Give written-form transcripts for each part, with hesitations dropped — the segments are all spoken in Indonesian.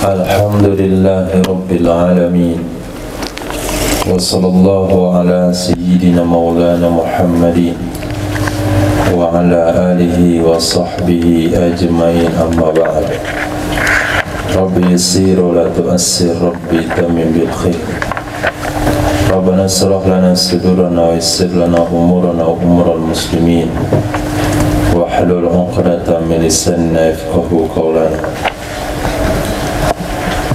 Alhamdulillahi Rabbil Alamin. Wa sallallahu ala sayyidina maulana Muhammadin wa ala alihi wa sahbihi ajma'in, amma ba'd. Rabbi yassir wa la tu'assir, Rabbi tamim bil khair. Rabbana shrah lana sudurana wa yassir lana umurana wa umural muslimin wa hlul 'uqdatam min lisanina yafqahu qawlana.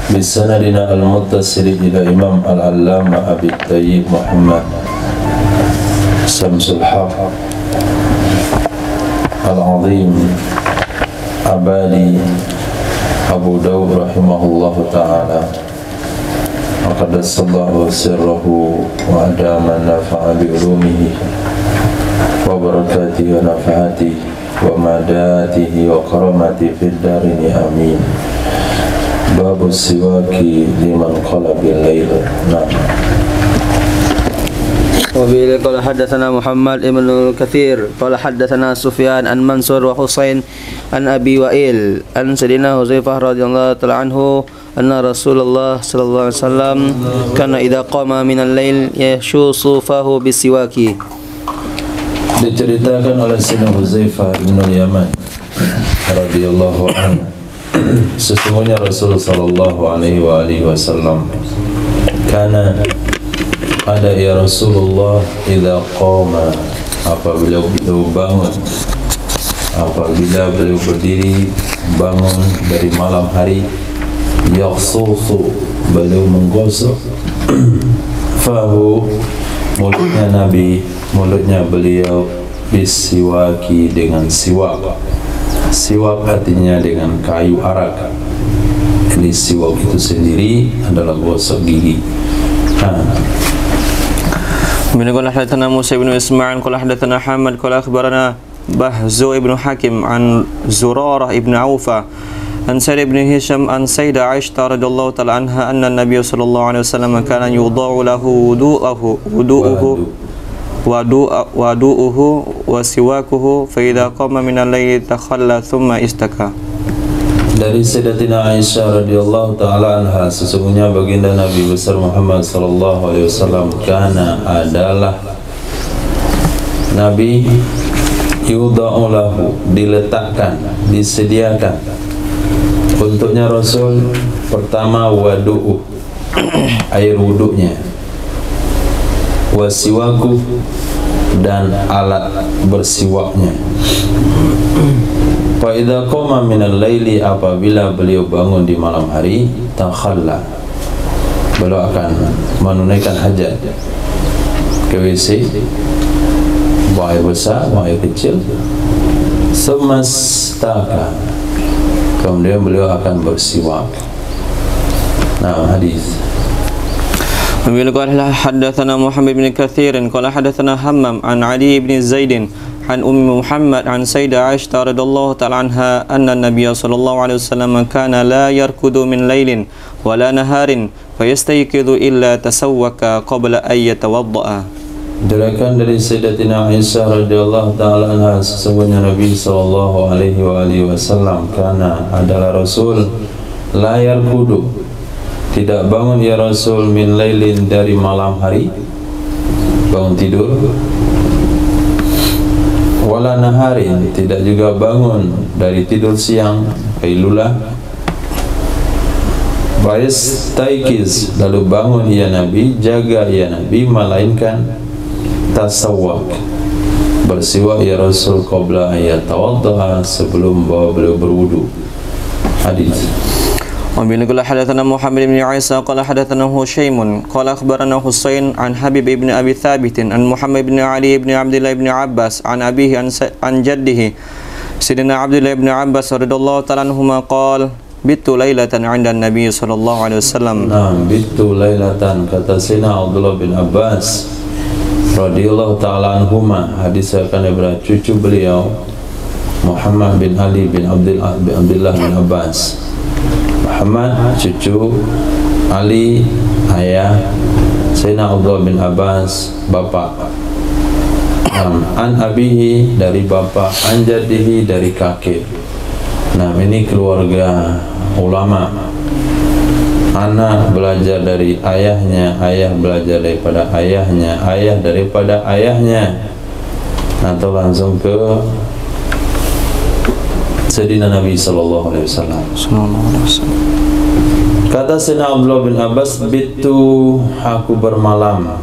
Bisanadina al-muttasil ila Imam al-Allama Abi Tayyib Muhammad Samsul Haq al-Azim Abadi Abu Dawud rahimahullahu ta'ala, wa qaddasallahu sirrahu wa adama nafa'a bi ulumihi wa barakatihi wa nafa'atihi wa madatihi wa karamatihi fid darini amin. Babu siwaki liman qala bil lail. Nah. Wa bihi qala hadatsana Muhammad ibn Katsir qala hadatsana Sufyan an Mansur wa Husain an Abi Wa'il an Sayyidina Huzaifah radhiyallahu ta'ala anhu anna Rasulullah sallallahu alaihi wasallam kana idza qama min al-lail yashusu fahu bisiwaki. Diceritakan oleh Sayyidina Huzaifah bin Yaman radhiyallahu anhu, sesungguhnya Rasul sallallahu alaihi wasallam karena ada ya Rasulullah idza qama, apabila beliau bangun, apabila beliau berdiri bangun dari malam hari, yakhsusu, beliau menggosok fahu, mulutnya Nabi, mulutnya beliau bisiwaki, dengan siwak. Siwak artinya dengan kayu arak. Ini siwak itu sendiri adalah gosok gigi. Min qala hadatsana Musa bin Isma'il qala hadatsana Hamad qala akhbarana Bahzu ibn Hakim an Zurarah ibn Aufa an Sa'id ibn Hisham an Sayyidah Aisyah radhiyallahu ta'ala anha anna an-nabiy sallallahu alaihi wasallam kana yudha'u lahu wudu'uhu wa siwakuhu fa idza qama min al-layli takhalla thumma istaka. Dari Sayyidatina Aisyah radhiyallahu ta'ala anha, sesungguhnya baginda Nabi besar Muhammad sallallahu alaihi wasallam kana, adalah Nabi yudha'u lahu, diletakkan, disediakan untuknya Rasul, pertama wadu'u, air wuduknya, wasiwaku, dan alat bersiwaknya. Fa idza qama minal laili, apabila beliau bangun di malam hari, takhalla, beliau akan menunaikan hajat ke WC, buang air besar, buang air kecil, semastaka, kemudian beliau akan bersiwak. Nah, hadis. Qala hadatsana Muhammad bin Katsir qala hadatsana Hammam an Ali bin Zaid an Ummi Muhammad an Sayyidah Aisyah radhiyallahu ta'ala anha anna an-nabiy sallallahu alaihi wasallam kana la yarkudu min lailin wala naharin fayastayqidu illa tasawwaka qabla an yatawadda'a. Diriwayatkan dari Sayyidatina Aisyah radhiyallahu ta'ala anha, sesungguhnya Nabi sallallahu alaihi wasallam kana, adalah Rasul, la yarkudu, tidak bangun ya Rasul, min lailin, dari malam hari, bangun tidur, wala naharin, tidak juga bangun dari tidur siang, qailulah, bayastaiqiz, lalu bangun ya Nabi, jaga ya Nabi, melainkan tasawwak, bersiwak ya Rasul, qabla ayat tawaddu'a, sebelum beliau berwudu. Hadis. وبه قال حدثنا محمد بن عيسى قال حدثنا هشيم قال أخبرنا حسين عن حبيب بن أبي ثابت عن محمد بن علي بن عبد الله بن عباس عن أبيه عن جده سيدنا عبد الله بن عباس رضي الله تعالى عنهما قال بت ليلة عند النبي صلى الله عليه وسلم. Nah, bitu lailatan, kata Sayyidina Abdullah bin Abbas radhiyallahu ta'ala anhuma, hadis akan dari cucu beliau Muhammad bin Ali bin Abdullah bin Abbas. Muhammad cucu, Ali ayah, Sayyidina Abdullah bin Abbas bapak. An abihi, dari bapak, an jaddihi, dari kakek. Nah, ini keluarga ulama. Anak belajar dari ayahnya, ayah belajar daripada ayahnya, ayah daripada ayahnya, atau langsung ke Sayyidina Nabi sallallahu alaihi wasallam. Kata Sayyidina Abdullah bin Abbas, "Bitu, aku bermalam,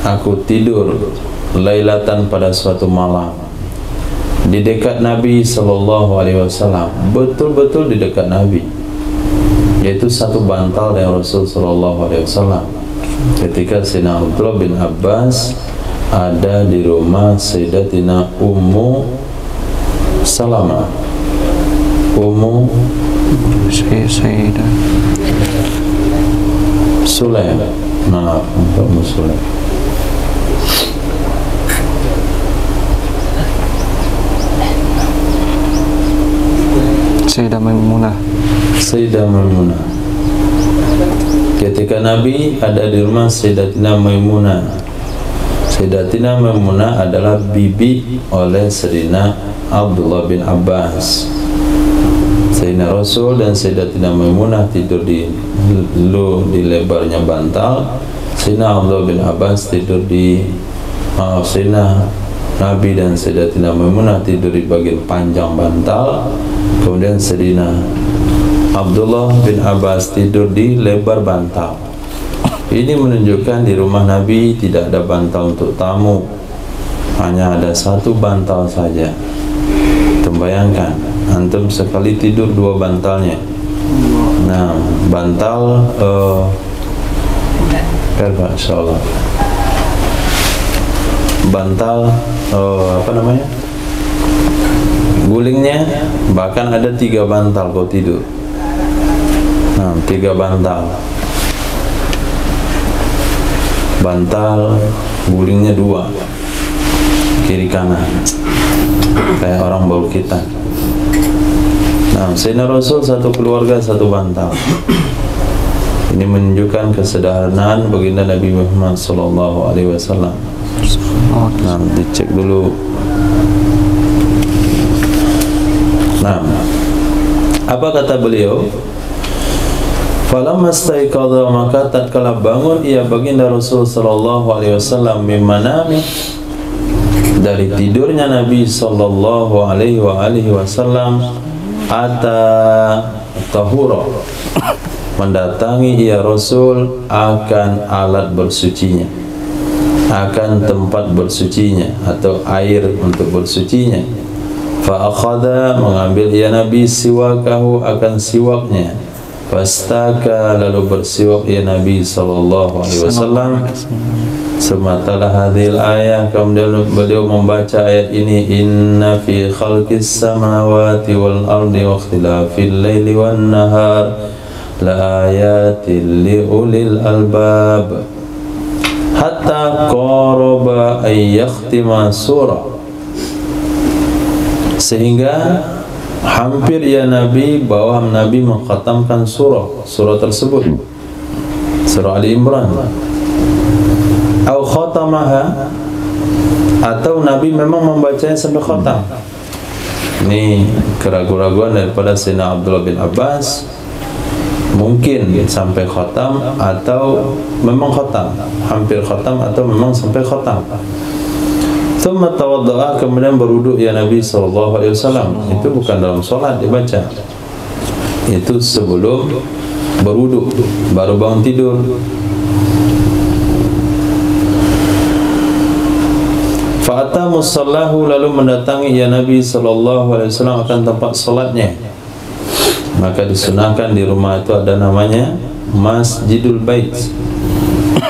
aku tidur lailatan pada suatu malam di dekat Nabi sallallahu alaihi wasallam." Betul-betul di dekat Nabi, yaitu satu bantal dari Rasul sallallahu alaihi wasallam. Ketika Sayyidina Abdullah bin Abbas ada di rumah Sayyidatina Ummu Salamah, Ummu Sayyidah Sulaim, maaf, Ummu Sulaim. Sayyidah Maimunah. Sayyidah Maimunah. Ketika Nabi ada di rumah Sayyidatina Maimunah. Sayyidatina Maimunah adalah bibi oleh Sayyidina Abdullah bin Abbas. Sayyidina Rasul dan Sayyidatina Maimunah tidur di lebarnya bantal. Sayyidina Abdullah bin Abbas tidur di Sayyidina Nabi dan Sayyidatina Maimunah tidur di bagian panjang bantal. Kemudian Sayyidina Abdullah bin Abbas tidur di lebar bantal. Ini menunjukkan di rumah Nabi tidak ada bantal untuk tamu, hanya ada satu bantal saja. Bayangkan, antum sekali tidur dua bantalnya. Nah, bantal insyaallah. Bantal apa namanya? Gulingnya bahkan ada 3 bantal kau tidur. Nah, 3 bantal. Bantal gulingnya 2, kiri kanan, kayak orang baul kita. Nah, Sayyidina Rasul satu keluarga satu bantal. Ini menunjukkan kesederhanaan baginda Nabi Muhammad sallallahu alaihi wasallam. Nah, dicek dulu. Nah, apa kata beliau? Falamma staiqadha, maka tatkala bangun ia baginda Rasul sallallahu alaihi wasallam min manami, dari tidurnya Nabi sallallahu alaihi wasallam, ata tahura, mendatangi ia Rasul akan alat bersucinya, akan tempat bersucinya atau air untuk bersucinya. Fa akhadha, mengambil ia Nabi siwakahu, akan siwaknya. Fastaka, lalu bersiwak ia Nabi sallallahu alaihi wasallam. Sematalah hadhil ayah, kemudian beliau membaca ayat ini, inna fi khalqis samawati wal ardi wa ikhtilafil laili wan nahar la ayatin li ulil albab, hatta qaraba ay yakhtima surah, sehingga hampir ya Nabi bahwa Nabi mengkhatamkan surah tersebut, surah Ali Imran. Au khatamaha, atau Nabi memang membacanya sampai khatam. Ini keraguan-raguan daripada Sayyidina Abdullah bin Abbas, mungkin sampai khatam atau memang khatam, hampir khatam atau memang sampai khatam. Thumma tawadda'a, kemudian berwudu ya Nabi sallallahu alaihi wasallam. Itu bukan dalam sholat dibaca, itu sebelum berwudu, baru bangun tidur. Fa'ata musallahu, lalu mendatangi ya Nabi sallallahu alaihi wasallam akan tempat salatnya. Maka disunahkan di rumah itu ada namanya Masjidul Bait,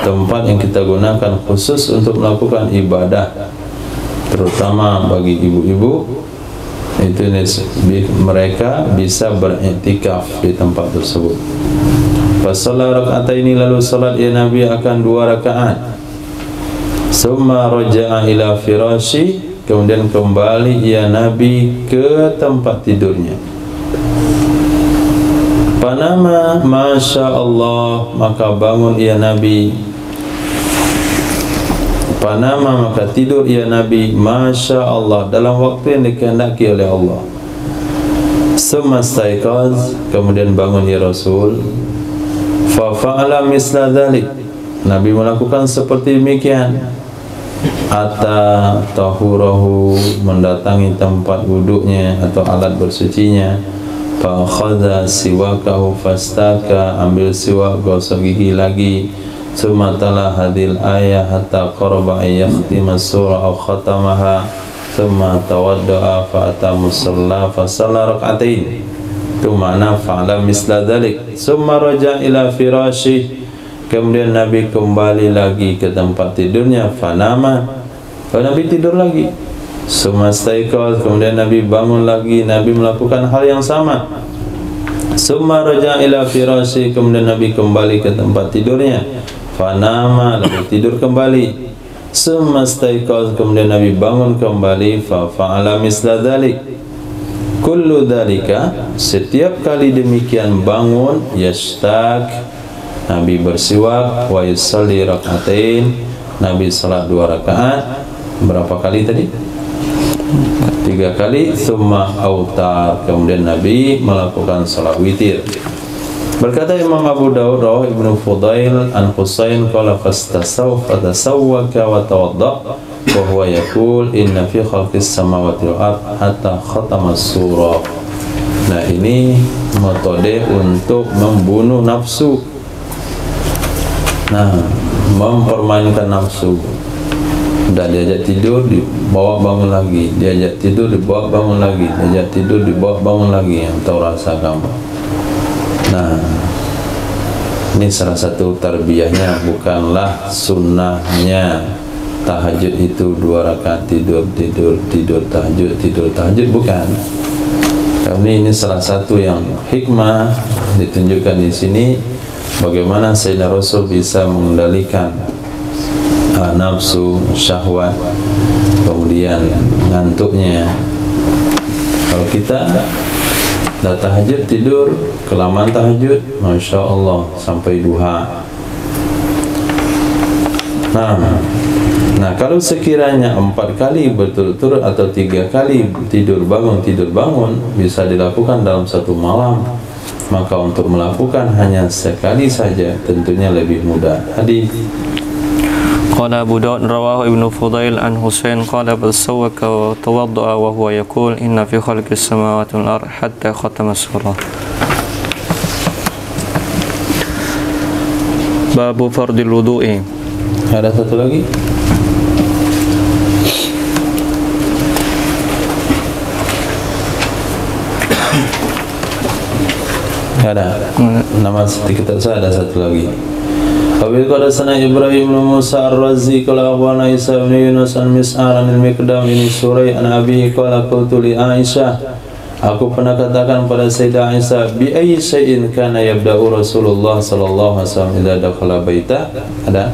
tempat yang kita gunakan khusus untuk melakukan ibadah, terutama bagi ibu-ibu. Itu mereka bisa beriktikaf di tempat tersebut. Fasalla raka'ataini, lalu salat ya Nabi akan 2 rakaat. Summa raja'a ila firashi, kemudian kembali ya Nabi ke tempat tidurnya. Panama masya Allah, maka bangun ya Nabi. Panama, maka tidur ya Nabi, masya Allah, dalam waktu yang dikehendaki oleh Allah. Summa staiqaz, kemudian bangun ya Rasul. Fa fa'ala misla dzalik, Nabi melakukan seperti demikian. Ata tahurahu, mendatangi tempat wuduknya atau alat bersucinya. Fa akhadha siwakahu fastaka, ambil siwak, gosok gigi lagi. Summa tala hadil ayah hatta qaraba yakhtima surah aw khatamaha. Summa tawadda'a fa ata musalla fa shalla rak'atain. Itu makna fa'ala misla dzalik. Summa raja ila firashi, kemudian Nabi kembali lagi ke tempat tidurnya. Fanama, Nabi tidur lagi. Summa staiqaz, kemudian Nabi bangun lagi. Nabi melakukan hal yang sama. Summa raja ila firashi, kemudian Nabi kembali ke tempat tidurnya. Fanama, lalu tidur kembali. Summa staiqaz, kemudian Nabi bangun kembali. Fa fa'ala misla dzalik. Kullu dzalika, setiap kali demikian bangun, yashtaq, Nabi bersiwak, wa yusalli rak'atain, Nabi salat 2 rakaat. Berapa kali tadi? 3 kali. Summa autar, kemudian Nabi melakukan salat witir. Berkata Imam Abu Dawud, rawah Ibnu Fudail an Husain qala fatasawwaka wa tawadda wa huwa yaqul inna fi khalqis samawati wal ard hatta khatama surah. Nah, ini metode untuk membunuh nafsu. Nah, mempermainkan nafsu. Udah diajak tidur, dibawa bangun lagi, diajak tidur, dibawa bangun lagi, diajak tidur, dibawa bangun lagi. Yang tahu rasa kamu. Nah, ini salah satu tarbiyahnya, bukanlah sunnahnya. Tahajud itu 2 rakaat tidur, tahajud, bukan. Tapi ini salah satu yang hikmah ditunjukkan di sini, bagaimana Sayyidina Rasul bisa mengendalikan nafsu, syahwat, kemudian ngantuknya. Kalau kita dah tahajud tidur, kelamaan tahajud, Masya Allah, sampai duha. Nah, kalau sekiranya 4 kali berturut-turut atau 3 kali tidur bangun bisa dilakukan dalam satu malam, maka untuk melakukan hanya sekali saja tentunya lebih mudah. Hadis Qala Abu Dawud rawahu Ibnu Fudail an Husain qala bal sawwaka wa tawadda'a wa huwa yaqul inna fi khalqis samawati wal ard hatta khatama surah. Babu fardil wudu'i. Ada satu lagi? Ada. Nama kitab saya ada satu lagi. Qabil qala sana Ibrahim bin Musa ar-Razi qala akhbarana Isa bin Yunus an-Mis'ar al-Miqdam bin Surai an Abi qala qultu li Aisyah, aku pernah katakan pada Sayyidah Aisyah, bi ayyi syai'in kana yabda'u Rasulullah sallallahu alaihi wasallam idza dakhala baita. Ada?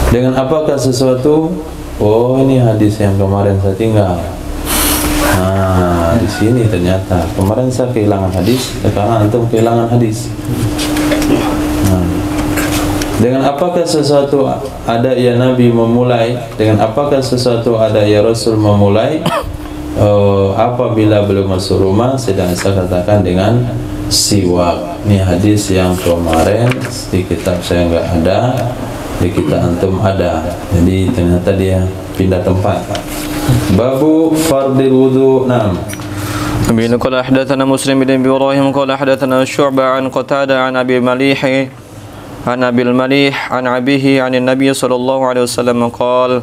Dengan apakah sesuatu? Oh, ini hadis yang kemarin saya tinggal. Nah, di sini ternyata kemarin saya kehilangan hadis, sekarang antum kehilangan hadis. Nah, dengan apakah sesuatu ada ya Nabi memulai? Dengan apakah sesuatu ada ya Rasul memulai? Apabila belum masuk rumah, sedang saya katakan dengan siwak. Ini hadis yang kemarin di kitab saya enggak ada, di kitab antum ada. Jadi ternyata dia pindah tempat. Babu fardil wudu. Naam. Bin qala hadatsana Muslim bin Ibrahim qala hadatsana Syu'bah an Qatadah an Abi Malih an Abil Malih an abihi an Nabi sallallahu alaihi wasallam qala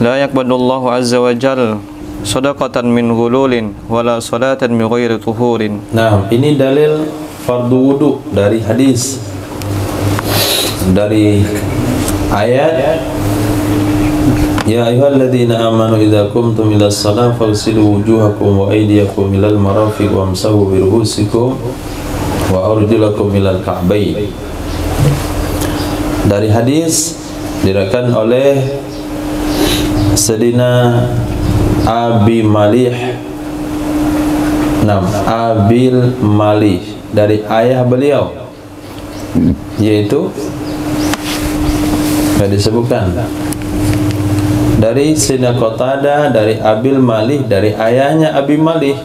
la yaqbalu Allahu azza wa jalla shadaqatan min ghululin wala salatan min ghairi tuhurin. Nah, ini dalil fardu wudu dari hadis, dari ayat ya ayyuhalladzina amanu idza qumtum ila shalah faghsilu wujuhakum wa aydiyakum ilal marafiq wamsahu bi ru'usikum wa arjulakum ilal ka'bayn. Dari hadis diriwayatkan oleh Sayyidina Abi Malih, Abil Malih, dari ayah beliau, yaitu tidak disebutkan, dari Sayyidina Qatadah, dari Abil Malih, dari ayahnya Abi Malih,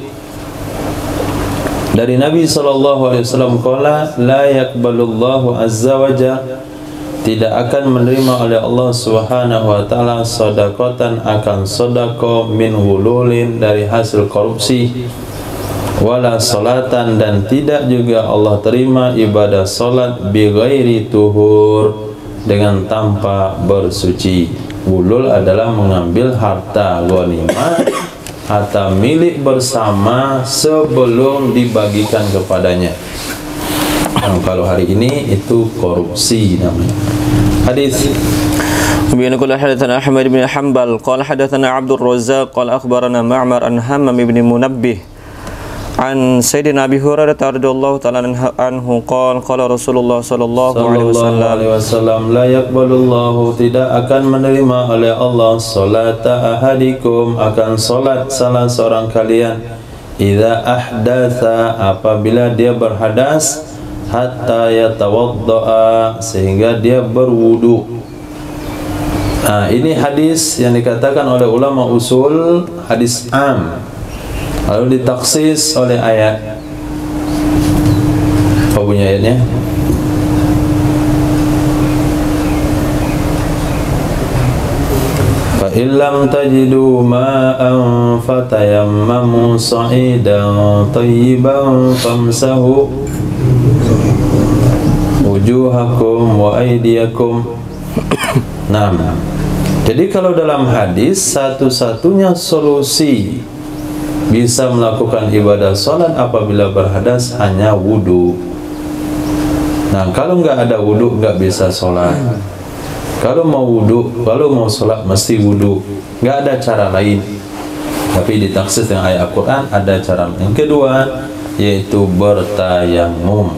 dari Nabi SAW qala la yaqbalullahu azza wa jalla, tidak akan menerima oleh Allah Subhanahu wa taala sedekatan akan sedekah min hululin, dari hasil korupsi, wala salatan, dan tidak juga Allah terima ibadah salat bi ghairi tuhur, dengan tanpa bersuci. Hulul adalah mengambil harta ghanimah, harta milik bersama sebelum dibagikan kepadanya. Kalau hari ini itu korupsi namanya. Hadis Bi'an qala hadatsana Ahmad bin Hanbal qala hadatsana Abdul Razzaq qala akhbarana Ma'mar an Hammam bin Munabbih an Sayyidina Abi Hurairah radhiyallahu ta'ala anhu qala Rasulullah sallallahu alaihi wasallam la yaqbalullahu, tidak akan menerima oleh Allah salata ahadikum, akan salat salah seorang kalian, idza ahdatsa, apabila dia berhadas, hatta yatawaddaa, sehingga dia berwudu. Nah, ini hadis yang dikatakan oleh ulama usul hadis am, lalu ditaksis oleh ayat. Apa bunyi ayatnya? Fa illam tajidu ma'an fatayammamu sa'idan tayyiban famsahu wujuhakum wa aydiyakum. Nah, jadi kalau dalam hadis satu-satunya solusi bisa melakukan ibadah sholat apabila berhadas hanya wudu. Nah, kalau nggak ada wudu nggak bisa sholat. Kalau mau wudu, kalau mau sholat mesti wudu. Nggak ada cara lain. Tapi ditaksis dengan ayat Al-Quran ada cara yang kedua, yaitu bertayamum.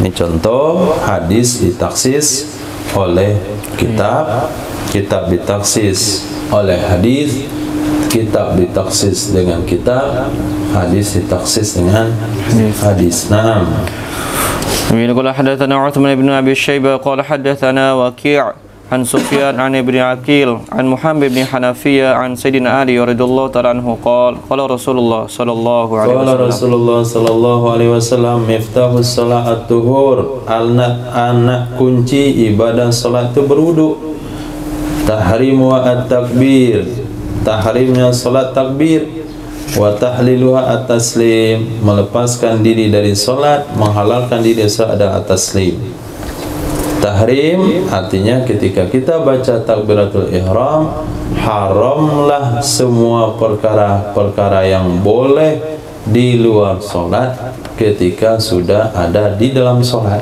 Ini contoh hadis ditaksis oleh kitab, kitab ditaksis oleh hadis, kitab ditaksis dengan kitab, hadis ditaksis dengan hadis. Naam. Qala hadatsana Utsman bin Abi Syaibah qala hadatsana Waqi' an Sufyan an Ibnu Aqil an Muhammad bin Hanafiyah an Sayyidina Ali radhiyallahu ta'ala anhu qala Rasulullah sallallahu alaihi wasallam miftahus shalah at-tuhur, anak kunci ibadah salat itu berwudu. Tahrimu at-takbir, tahrimnya salat takbir, wa tahliluha at-taslim, melepaskan diri dari salat, menghalalkan diri salat adalah at-taslim. Tahrim artinya ketika kita baca takbiratul ihram, haramlah semua perkara-perkara yang boleh di luar salat ketika sudah ada di dalam salat.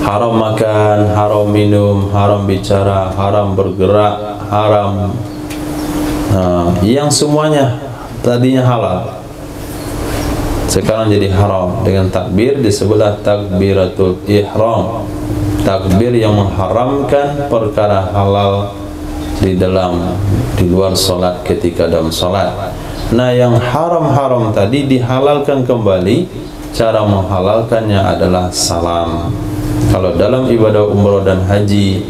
Haram makan, haram minum, haram bicara, haram bergerak, haram yang semuanya tadinya halal sekarang jadi haram. Dengan takbir disebutlah takbiratul ihram, takbir yang mengharamkan perkara halal di luar salat ketika dalam salat. Nah, yang haram-haram tadi dihalalkan kembali. Cara menghalalkannya adalah salam. Kalau dalam ibadah umrah dan haji,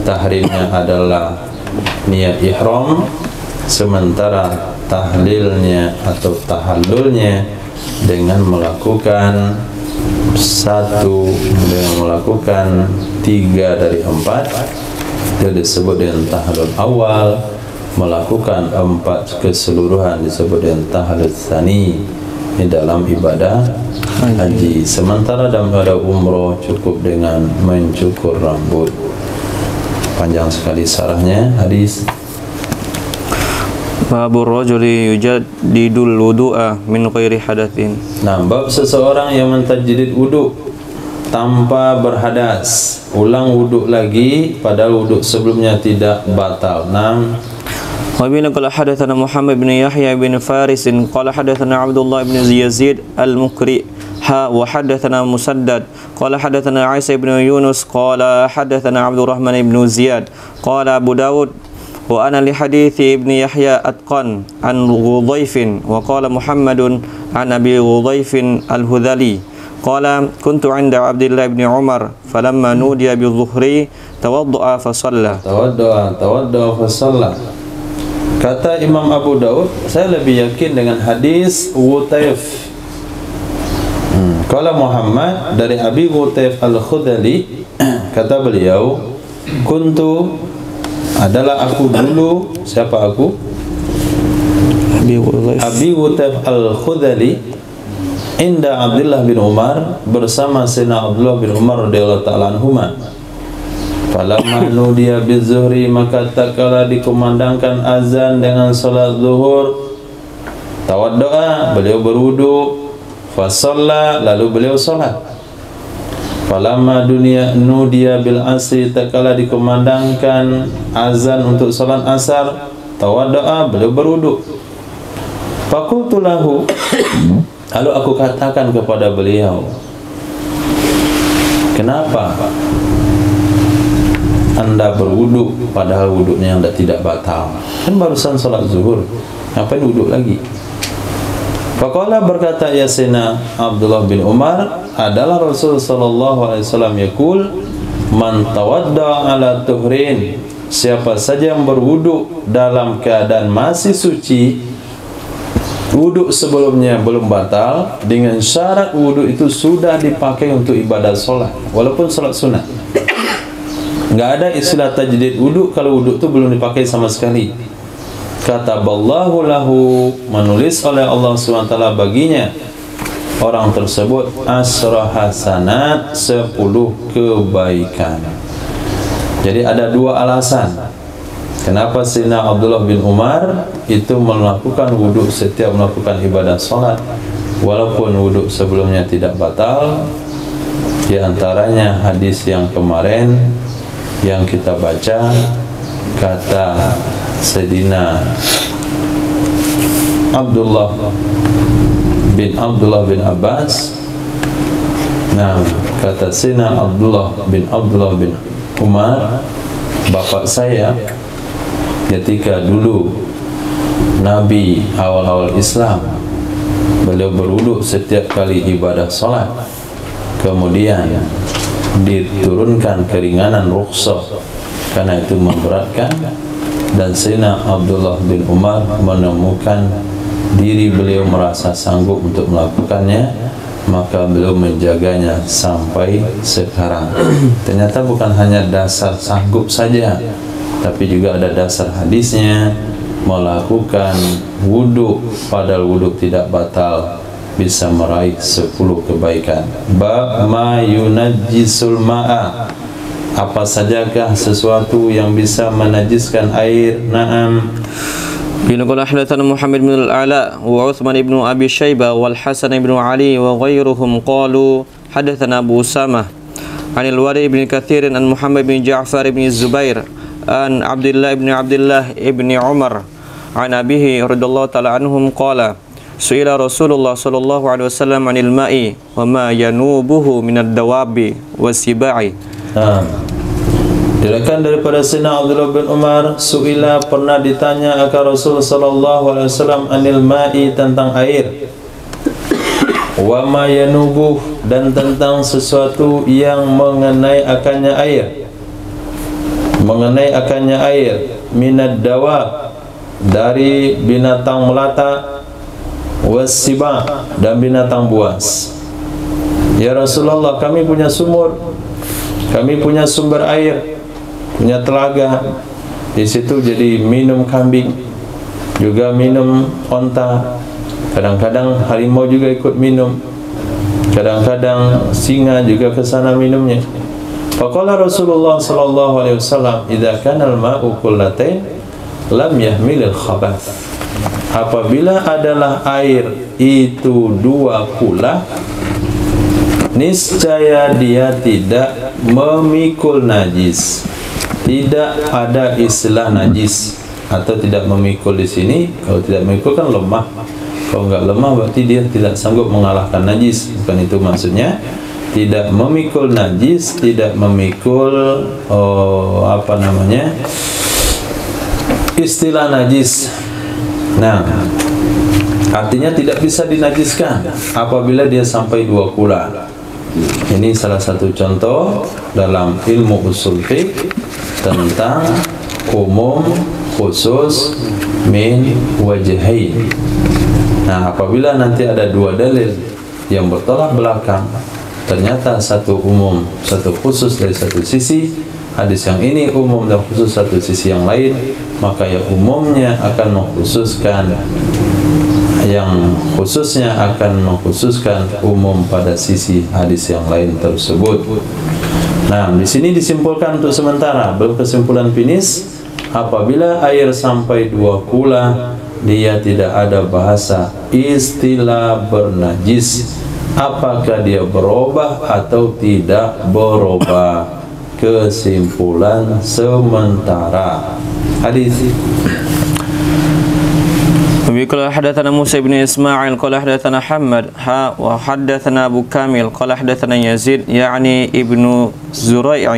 tahrimnya adalah niat ihram, sementara tahlilnya atau tahallulnya dengan melakukan 3 dari 4 itu disebut dengan tahallul awal, melakukan 4 keseluruhan disebut dengan tahallul tsani. Ini dalam ibadah haji. Sementara dalam ibadah umrah cukup dengan mencukur rambut. Panjang sekali sarahnya hadis. Babur rajuli yujaddidul wudu'a min ghairi hadatsin. Nah, bab seseorang yang mentajdid wudu tanpa berhadas, ulang wudu lagi padahal wudu sebelumnya tidak batal. Wa bina qala hadatsana Muhammad bin Yahya bin Faris qala hadatsana Abdullah bin Yazid al-Mukri wa hadatsana Musaddad qala hadatsana Isa bin Yunus qala hadatsana Abdurrahman bin Ziyad qala Abu Dawud wa ana li hadithi ibn Yahya atqan an Ghudhaifin wa qala Muhammadun an Abi Ghudhaifin al-Hudhali qala kuntu 'inda Abdullah bin Umar falamma nudiya bi-dhuhri tawadda'a fa shalla. Tawadda'a fa shalla. Kata Imam Abu Daud, saya lebih yakin dengan hadis Wutaif. Qala Muhammad dari Abi Wutaif Al-Khudali, kata beliau, kuntu adalah aku dulu. Siapa aku? Abi Wutaif Al-Khudali inda Abdullah bin Umar, bersama Sayyidina Abdullah bin Umar radhiyallahu ta'ala anhuma. Falamma nudiya bizuhri, maka tatkala dikumandangkan azan dengan salat zuhur, tawaddoa, beliau berwudu, fasalla, lalu beliau salat. Falamma nudiya bil asri, tatkala dikumandangkan azan untuk salat asar, tawaddoa, beliau berwudu. Faqultu lahu, lalu aku katakan kepada beliau, kenapa Anda berwudu padahal wudunya Anda tidak batal? Kan barusan salat zuhur, ngapain wudu lagi? Faqala, berkata ya Sayyidina Abdullah bin Umar, adalah Rasul sallallahu alaihi wasallam yaqul, man tawadda ala tuhrin, siapa saja yang berwudu dalam keadaan masih suci, wudu sebelumnya belum batal, dengan syarat wudu itu sudah dipakai untuk ibadah sholat, walaupun sholat sunnah. Nggak ada istilah tajdid wudu kalau wudu itu belum dipakai sama sekali. Kataballahu lahu, menulis oleh Allah SWT baginya, orang tersebut, asra hasanat, 10 kebaikan. Jadi ada dua alasan kenapa Sayyidina Abdullah bin Umar itu melakukan wudu setiap melakukan ibadah sholat, walaupun wudu sebelumnya tidak batal. Di antaranya hadis yang kemarin yang kita baca, kata Sayyidina Abdullah bin Abbas, nah, kata Sayyidina Abdullah bin Umar, bapak saya ketika dulu Nabi awal-awal Islam, beliau berwudu setiap kali ibadah sholat, kemudian diturunkan keringanan rukhsah karena itu memberatkan, dan Sayyidina Abdullah bin Umar menemukan diri beliau merasa sanggup untuk melakukannya, maka beliau menjaganya sampai sekarang. Ternyata bukan hanya dasar sanggup saja, tapi juga ada dasar hadisnya, melakukan wudu padahal wudu tidak batal bisa meraih 10 kebaikan. Bab ma yunajjisul ma'a, apa sajakah sesuatu yang bisa menajiskan air? Naam. Binaqala hadatsana Muhammad bin al-Ala wa Utsman ibn Abi Syaibah wal Hasan ibn Ali wa ghairuhum qalu hadatsana Abu Usamah anil Wari' ibn Katsir an Muhammad bin Ja'far ibn Zubair an Abdullah ibn Umar an abihi radhiyallahu ta'ala anhum qala su'ila Rasulullah sallallahu alaihi wasallam 'anil ma'i wa ma yanubuhu minad dawabi wasibai. Diriwayatkan daripada Sayyidina Abdullah bin Umar, su'ila, pernah ditanya akan Rasul sallallahu alaihi wasallam 'anil ma'i, tentang air, wa ma yanubuh, dan tentang sesuatu yang mengenai akannya air, minad dawab, dari binatang melata, wasiba, dan binatang buas. Ya Rasulullah, kami punya sumur, kami punya sumber air, punya telaga, di situ jadi minum kambing, juga minum onta, kadang-kadang harimau juga ikut minum, kadang-kadang singa juga ke sana minumnya. Faqala Rasulullah sallallahu alaihi wasallam, idza kana al-ma'u qullatain lam yahmilil khabath. Apabila adalah air itu 2 kula, niscaya dia tidak memikul najis. Tidak ada istilah najis atau tidak memikul di sini. Kalau tidak memikul kan lemah. Kalau enggak lemah berarti dia tidak sanggup mengalahkan najis. Bukan itu maksudnya. Tidak memikul najis, tidak memikul istilah najis. Nah, artinya tidak bisa dinajiskan apabila dia sampai 2 kula. Ini salah satu contoh dalam ilmu usul fiqh tentang umum khusus min wajhain. Nah, apabila nanti ada dua dalil yang bertolak belakang, ternyata satu umum, satu khusus dari satu sisi, hadis yang ini umum dan khusus satu sisi yang lain, maka yang umumnya akan mengkhususkan, yang khususnya akan mengkhususkan umum pada sisi hadis yang lain tersebut. Nah, di sini disimpulkan untuk sementara, belum kesimpulan finish. Apabila air sampai 2 kula, dia tidak ada bahasa istilah bernajis. Apakah dia berubah atau tidak berubah? Kesimpulan sementara hadis. قال حدثنا موسى بن إسماعيل قال حدثنا حمد وحدثنا أبو كامل قال حدثنا يزيد يعني ابن زريع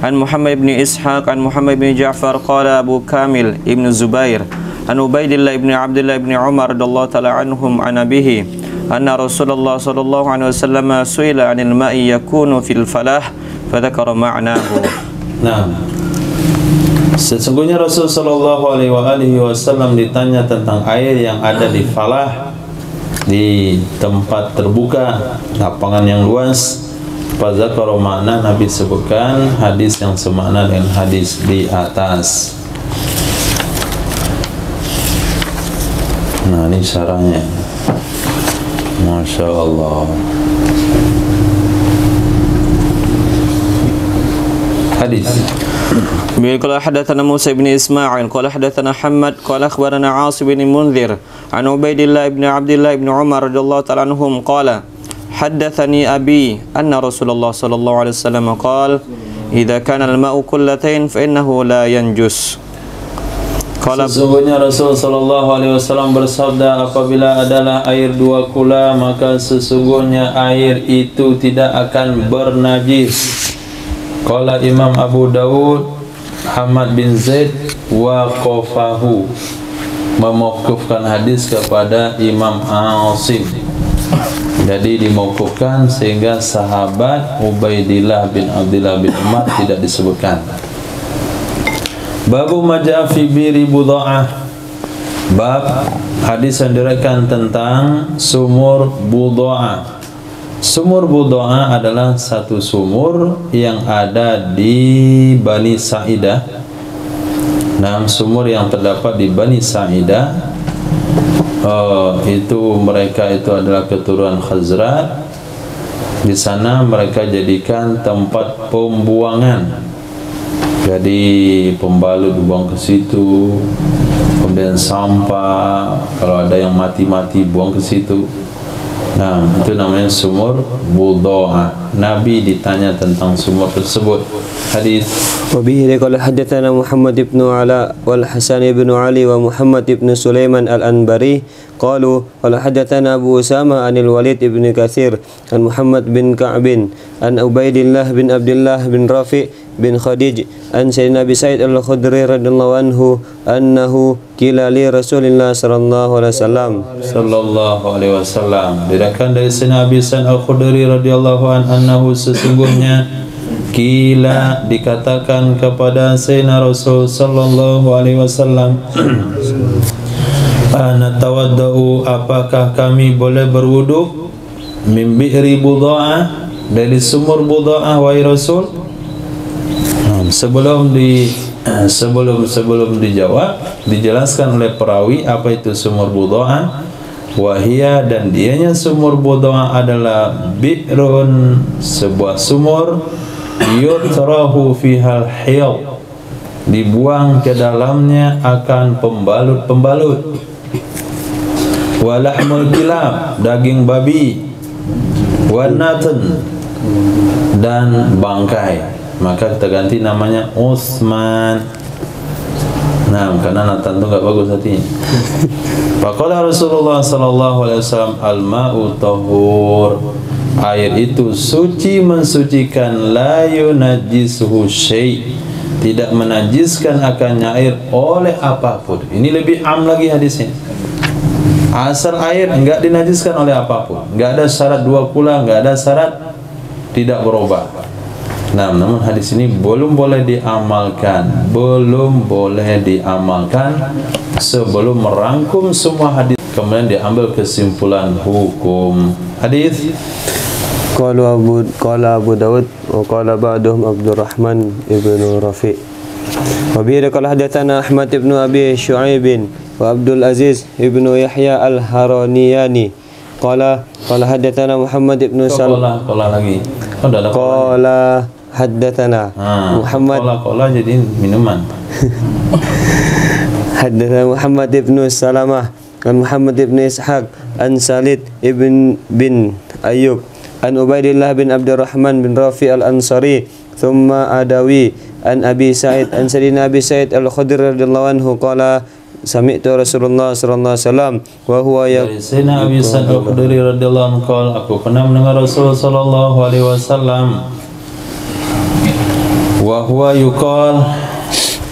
عن محمد بن إسحاق عن محمد بن جعفر قال أبو كامل ابن الزبير عن عبيد الله بن عبد الله بن عمر رضي الله تعالى عنهم عن أبيه أن رسول الله صلى الله عليه وسلم سئل عن الماء يكون في الفلاح فذكر معناه. Nah, sesungguhnya Rasul sallallahu alaihi wasallam ditanya tentang air yang ada di falah, di tempat terbuka, lapangan yang luas. Fadzakara makna, Nabi sebutkan hadis yang semakna dengan hadis di atas. Nah, ini syarahnya. Masya Allah. Hadis. قال حدثنا موسى بن إسماعيل قال حدثنا حمد قال أخبرنا عاصم بن منذر عن عبيد الله بن عبد الله بن عمر رضي الله تعالى عنهم قال حدثني أبي أن رسول الله صلى الله عليه وسلم قال إذا كان الماء كلتين فإنه لا ينجس. Sesungguhnya Rasul sallallahu alaihi wasallam bersabda, apabila adalah air 2 kula, maka sesungguhnya air itu tidak akan bernajis. Qala Imam Abu Dawud Ahmad bin Zaid waqafahu, memauqufkan hadis kepada Imam Asim. Jadi dimauqufkan sehingga sahabat Ubaidillah bin Abdullah bin Umar tidak disebutkan. Babu majaa fi biri budha'ah, bab hadis yang diriwayatkan tentang sumur budha'ah. Sumur budha'ah adalah satu sumur yang ada di Bani Sa'idah. Nah, sumur yang terdapat di Bani Sa'idah, itu mereka itu adalah keturunan Khazraj. Di sana mereka jadikan tempat pembuangan. Jadi pembalut dibuang ke situ, kemudian sampah, kalau ada yang mati-mati buang ke situ. Nah, itu namanya sumur budha'ah. Nabi ditanya tentang sumur tersebut. Hadis. Wabihi qala hadatsana Muhammad ibn Ala wal Hasan ibn Ali wa Muhammad ibn Sulaiman al-Anbari qalu qala hadatsana Abu Usama anil Walid ibn Katsir an Muhammad bin Ka'b an Ubaidillah bin Abdullah bin Rafi' bin Khadij an Sayyidina Abi Sa'id al-Khudri radhiyallahu anhu annahu qila li Rasulillah sallallahu alaihi wasallam diriwayatkan dari Sayyidina Abi Sa'id al-Khudri radhiyallahu anhu sesungguhnya kila dikatakan kepada Sayyidina Rasul sallallahu alaihi wasallam, ana tawaddau, apakah kami boleh berwudu min bi'ri budha'ah, dari sumur budha'ah wahai Rasul? Sebelum dijawab, dijelaskan oleh perawi apa itu sumur budha'ah. Wahia, dan dianya sumur budha'ah adalah bi'run, sebuah sumur, yutrahu fihal hiyal, dibuang ke dalamnya akan pembalut-pembalut, walahmul kilab, daging babi, wanatun, dan bangkai. Maka kita ganti namanya Utsman. Nah, karena Nathan itu enggak bagus hatinya. Faqala Rasulullah sallallahu alaihi wasallam, al-ma'u tahur, air itu suci, mensucikan, la yunajjisuhu syai', tidak menajiskan akannya air oleh apapun. Ini lebih am lagi hadisnya. Asal air enggak dinajiskan oleh apapun, enggak ada syarat 2 kula, enggak ada syarat tidak berubah. Nah, namun hadis ini belum boleh diamalkan sebelum merangkum semua hadis, kemudian diambil kesimpulan hukum hadis. Qala Abu Dawud wa qala ba'duhum Abdurrahman ibnu Rafi'. Wa bihi qala hadatsana Ahmad ibnu Abi Syu'aib wa Abdul Aziz ibnu Yahya al-Haraniyani qala hadatsana Muhammad ibnu Salam. Qala lagi. Qala haddatsana Muhammad. Qala jadi minuman. Haddatsana Muhammad ibnu Salamah an Muhammad ibnu Ishaq an Salid bin Ayyub an Ubaidillah bin Abdurrahman bin Rafi al-Ansari thumma Adawi an Abi Sa'id an Sayyidina Abi Sa'id al-Khudri radhiyallahu anhu qala sami'tu Rasulullah sallallahu alaihi wasallam wa huwa Sayyidina Abi Sa'id al-Khudri radhiyallahu anhu qala, aku pernah mendengar Rasul sallallahu alaihi wasallam wa huwa yuqal,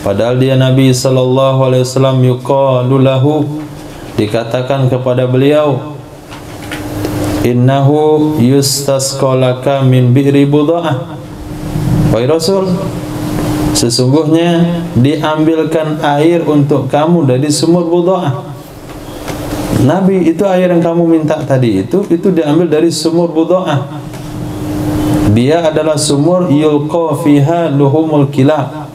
padahal dia Nabi sallallahu alaihi wasallam, yuqalu lahu, dikatakan kepada beliau, innahu yustasqalaka min bi'ri buda'ah, wahai Rasul, sesungguhnya diambilkan air untuk kamu dari sumur Buda'ah. Nabi, itu air yang kamu minta tadi itu diambil dari sumur Buda'ah. Dia adalah sumur yulqa fiha luhumul kilab,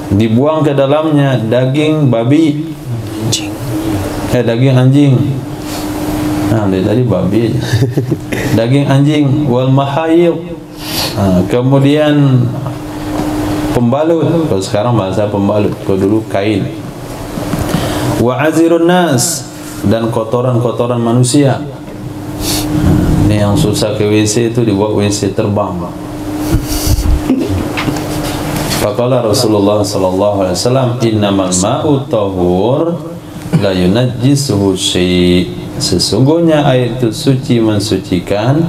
dibuang ke dalamnya daging babi, daging anjing. Nah, dari tadi babi aja. Daging anjing wal mahayib. Kemudian pembalut, kalau sekarang bahasa pembalut, kalau dulu kain. Wa azirun nas, dan kotoran-kotoran manusia. Ini yang susah ke WC itu dibuat WC terbang. Faqala Rasulullah sallallahu alaihi wasallam, innamal ma'u tahur la yunajjisuhu syai'. Sesungguhnya air itu suci, mensucikan,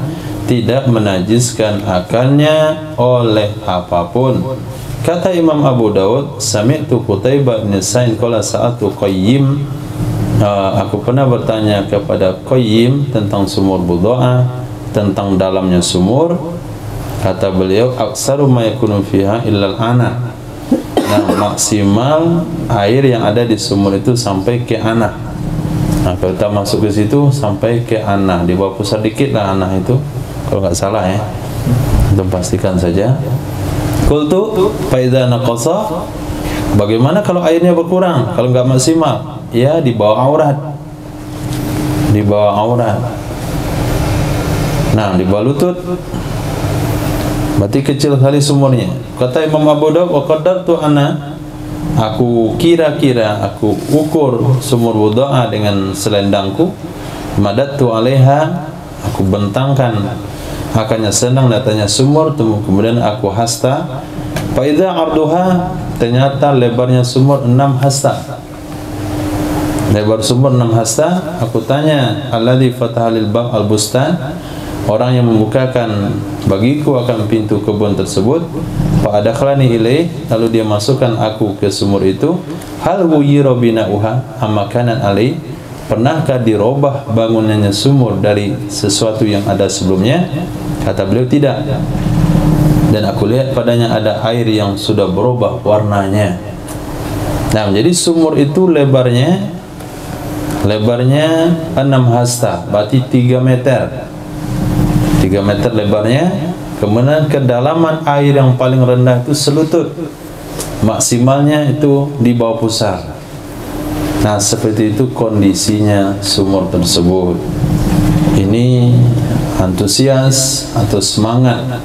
tidak menajiskan akannya oleh apapun. Kata Imam Abu Dawud, sami'tu Qutaibah bin Sa'id qala sa'atu Qayyim, aku pernah bertanya kepada Qayyim tentang sumur Buda'ah, tentang dalamnya sumur. Kata beliau, aksaru ma yakunu fiha illal ana. Nah, maksimal air yang ada di sumur itu sampai ke ana. Nah, kalau kita masuk ke situ sampai ke ana, di bawah pusat dikit lah ana itu, kalau nggak salah ya. Untuk pastikan saja. Qultu fa idza naqasa, bagaimana kalau airnya berkurang, kalau nggak maksimal? Ya, di bawah aurat. Di bawah aurat. Nah, di bawah lutut. Berarti kecil sekali sumurnya. Kata Imam Abu Dawud, wa qaddartu ana, aku kira-kira, aku ukur sumur Buda'ah dengan selendangku. Madattu alaiha, aku bentangkan akannya senang datanya sumur, kemudian aku hasta. Fa idza arduha, ternyata lebarnya sumur 6 hasta. Lebar sumur 6 hasta. Aku tanya, alladzi fataha lil bab al-bustan, orang yang membukakan bagiku akan pintu kebun tersebut. Fa adakhlani ilaih, lalu dia masukkan aku ke sumur itu. Hal wuyira bina'uha amakanan alaih, pernahkah dirubah bangunannya sumur dari sesuatu yang ada sebelumnya? Kata beliau, tidak. Dan aku lihat padanya ada air yang sudah berubah warnanya. Nah, jadi sumur itu lebarnya 6 hasta, berarti 3 meter. 3 meter lebarnya. Kemudian kedalaman air yang paling rendah itu selutut. Maksimalnya itu di bawah pusar. Nah, seperti itu kondisinya sumur tersebut. Ini antusias atau semangat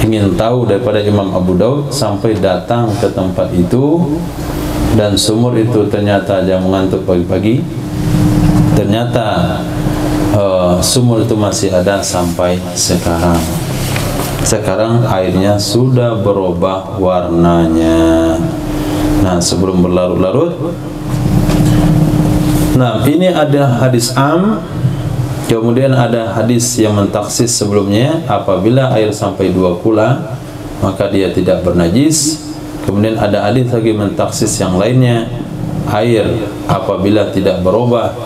ingin tahu daripada Imam Abu Daud sampai datang ke tempat itu, dan sumur itu ternyata jangan mengantuk pagi-pagi. Ternyata sumur itu masih ada sampai sekarang. Sekarang airnya sudah berubah warnanya. Nah, sebelum berlarut-larut. Nah, ini ada hadis am, kemudian ada hadis yang mentaksis sebelumnya, apabila air sampai 2 kula maka dia tidak bernajis. Kemudian ada hadis lagi mentaksis yang lainnya, air apabila tidak berubah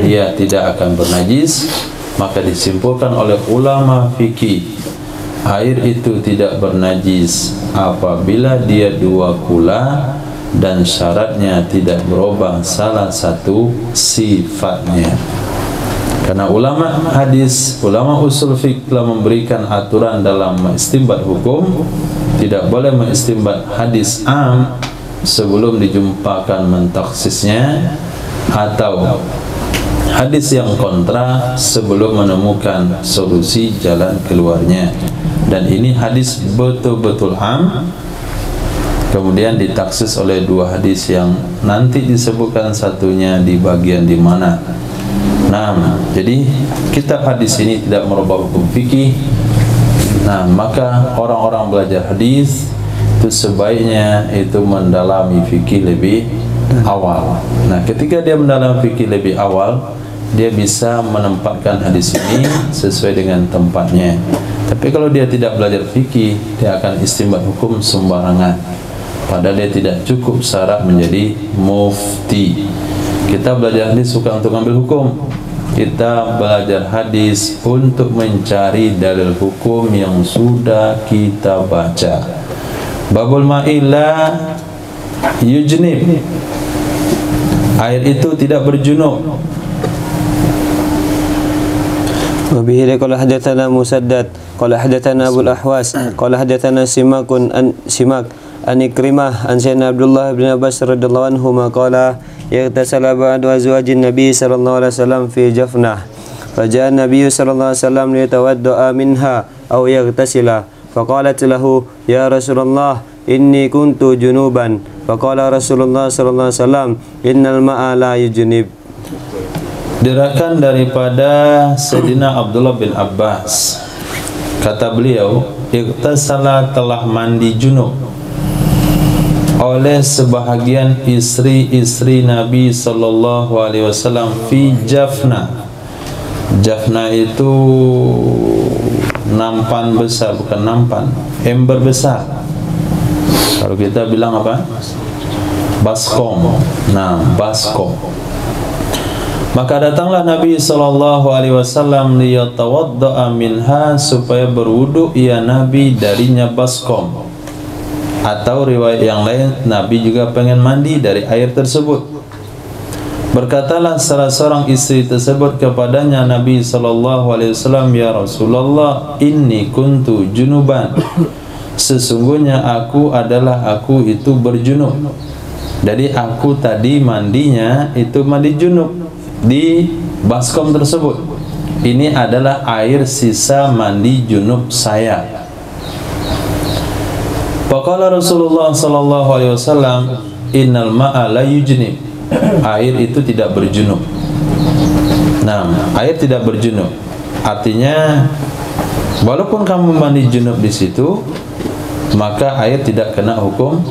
dia tidak akan bernajis. Maka disimpulkan oleh ulama fikih air itu tidak bernajis apabila dia dua kula dan syaratnya tidak berubah salah satu sifatnya. Karena ulama hadis, ulama usul fiqh telah memberikan aturan dalam mengistinbat hukum, tidak boleh mengistinbat hadis am sebelum dijumpakan mentaksisnya, atau hadis yang kontra sebelum menemukan solusi jalan keluarnya. Dan ini hadis betul-betul am, kemudian ditaksis oleh dua hadis yang nanti disebutkan satunya di bagian di mana. Nah, jadi kitab hadis ini tidak merubah hukum fikih. Nah, maka orang-orang belajar hadis itu sebaiknya itu mendalami fikih lebih awal. Nah, ketika dia mendalami fikih lebih awal, dia bisa menempatkan hadis ini sesuai dengan tempatnya. Tapi kalau dia tidak belajar fikih, dia akan istinbat hukum sembarangan, padahal dia tidak cukup syarat menjadi mufti. Kita belajar hadis bukan untuk ambil hukum, kita belajar hadis untuk mencari dalil hukum yang sudah kita baca. Babul ma'ila yujnib, air itu tidak berjunub. Wabihi qala hadatsana Musaddad qala hadatsana Abul Ahwas qala hadatsana Simak an Ikrimah an Sayyidina Abdullah bin Abbas radhiyallahu anhu qala yaghtasala ba'du azwajin Nabi sallallahu alaihi wasallam fi Jafnah faja'a Nabi sallallahu alaihi wasallam litawadda'a minha aw yaghtasila faqalat lahu ya Rasulullah inni kuntu junuban faqala Rasulullah sallallahu alaihi wasallam innal ma'a la yujnib. Diriwayatkan daripada Sayyidina Abdullah bin Abbas, kata beliau, ightasala telah mandi junub oleh sebahagian istri-istri Nabi sallallahu alaihi wasallam fi Jafna. Jafna itu nampan besar, bukan nampan, ember besar. Kalau kita bilang apa? Baskom. Nah, baskom. Maka datanglah Nabi sallallahu alaihi wasallam liyatawadda'a minha, supaya berwudu ia Nabi darinya baskom. Atau riwayat yang lain, Nabi juga pengen mandi dari air tersebut. Berkatalah salah seorang istri tersebut kepadanya Nabi sallallahu alaihi wasallam, ya Rasulullah, inni kuntu junuban, sesungguhnya aku itu berjunub. Jadi aku tadi mandinya itu mandi junub di baskom tersebut. Ini adalah air sisa mandi junub saya. Faqala Rasulullah sallallahu alaihi wasallam, innal ma'a la yujnib, air itu tidak berjunub. Nah, air tidak berjunub artinya walaupun kamu mandi junub di situ, maka air tidak kena hukum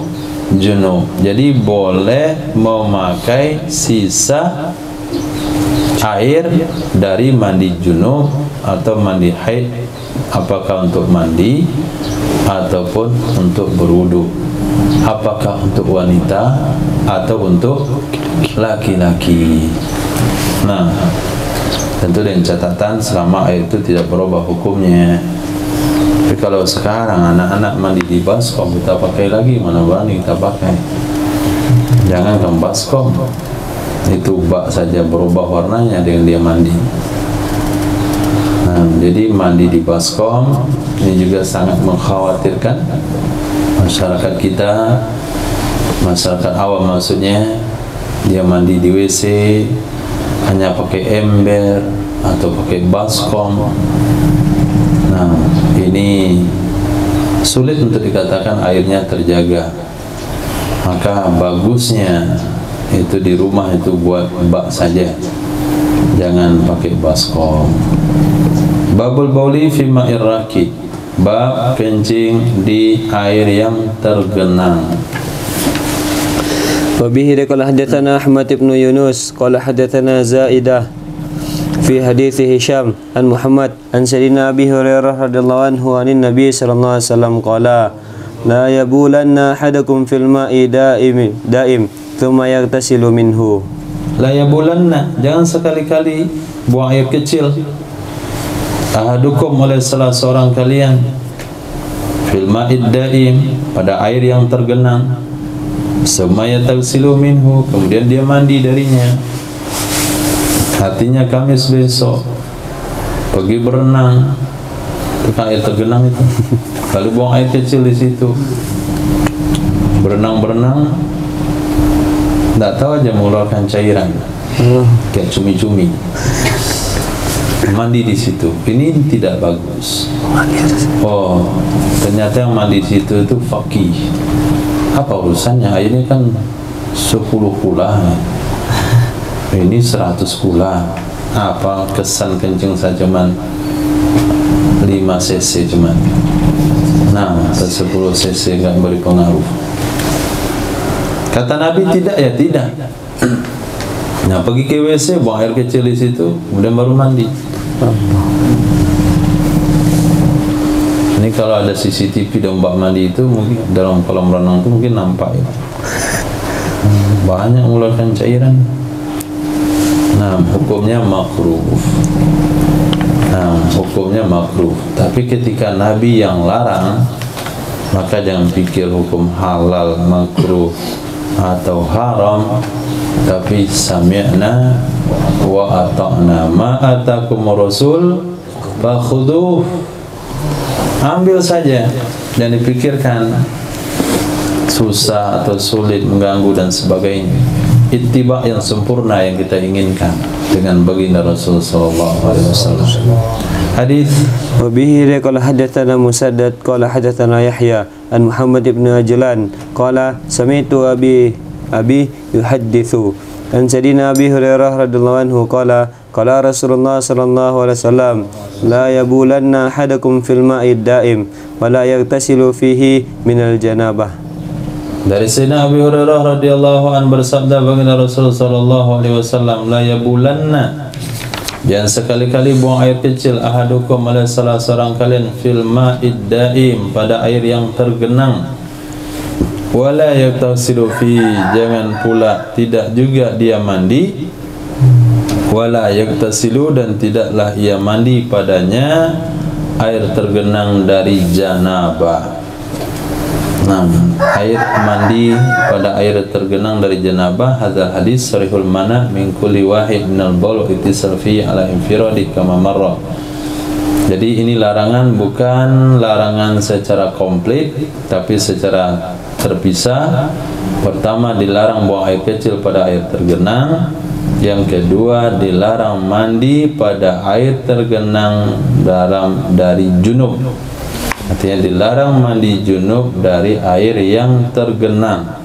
junub. Jadi boleh memakai sisa air dari mandi junub atau mandi haid, apakah untuk mandi ataupun untuk berwudu, apakah untuk wanita atau untuk laki-laki. Nah, tentu dengan catatan selama air itu tidak berubah hukumnya. Tapi kalau sekarang anak-anak mandi di baskom, kita pakai lagi, mana berani kita pakai. Jangan ke baskom, itu bak saja berubah warnanya dengan dia mandi. Nah, jadi mandi di baskom ini juga sangat mengkhawatirkan masyarakat kita, masyarakat awam maksudnya. Dia mandi di WC hanya pakai ember atau pakai baskom. Nah, ini sulit untuk dikatakan airnya terjaga. Maka bagusnya itu di rumah itu buat bak saja, jangan pakai baskom. Babul bauli fi ma'ir rakid, bab kencing di air yang tergenang. Wa bihi qala hadatsana Ahmad ibn Yunus qala hadatsana Zaidah fi hadits Hisham an Muhammad an Sayyidina Abi Hurairah radhiyallahu anhu anin Nabi sallallahu alaihi wasallam qala la yabulanna ahadakum fil ma'i daim thumma yaghtasilu minhu. La yabulanna, jangan sekali-kali buang air kecil. Ahadukum oleh salah seorang kalian fil ma'id daim, pada air yang tergenang, summa yataghsilu minhu, kemudian dia mandi darinya. Artinya Kamis besok pergi berenang ke air tergenang itu, lalu buang air kecil di situ, berenang, tidak tahu aja mengeluarkan cairan kayak cumi-cumi, mandi di situ. Ini tidak bagus. Oh, ternyata yang mandi di situ itu faqih. Apa urusannya? Airnya kan 10 kula, ini 100 kula. Apa kesan kencing saja cuman 5 cc cuman. Nah, 10 cc enggak beri pengaruh. Kata Nabi tidak, ya tidak. Nah, pergi ke WC, buang air kecil di situ, kemudian baru mandi. Ini kalau ada CCTV dan mbak mandi itu mungkin dalam kolam renang itu mungkin nampak ya. Banyak mengeluarkan cairan. Nah, hukumnya makruh. Tapi ketika Nabi yang larang, maka jangan pikir hukum halal, makruh atau haram, tapi sami'na wa ata'na ma atakum rasul fakhudhuh. Ambil saja dan dipikirkan susah atau sulit, mengganggu dan sebagainya. Ittiba yang sempurna yang kita inginkan dengan baginda Rasul sallallahu alaihi wasallam. Hadis wa bihi qala hadatsana Musaddad qala hadatsana Yahya an Muhammad ibn Ajlan qala sami'tu abi yuhadditsu an Sayyidina Abi Hurairah radhiyallahu anhu qala qala Rasulullah sallallahu alaihi wasallam la yabulanna ahadakum fil ma'id daim wa la yaghtasilu fihi minal janabah. Dari Sayyidina Abi Hurairah radhiyallahu an bersabda baginda Rasul sallallahu alaihi wasallam, la yabulanna, jangan sekali-kali buang air kecil ahadukum oleh salah seorang kalian fil ma'id daim, pada air yang tergenang, wala yaktasilu fi, jangan pula tidak juga dia mandi, wala yaktasilu, dan tidaklah ia mandi padanya air tergenang dari janabah. Nah, air mandi pada air tergenang dari janabah, hadzal hadis sharihul mana min kulli wahid minal bawl ittisal fi ala infiradi kama marra. Jadi ini larangan bukan larangan secara komplit, tapi secara terpisah. Pertama, dilarang buang air kecil pada air tergenang. Yang kedua, dilarang mandi pada air tergenang dari junub. Artinya dilarang mandi junub dari air yang tergenang.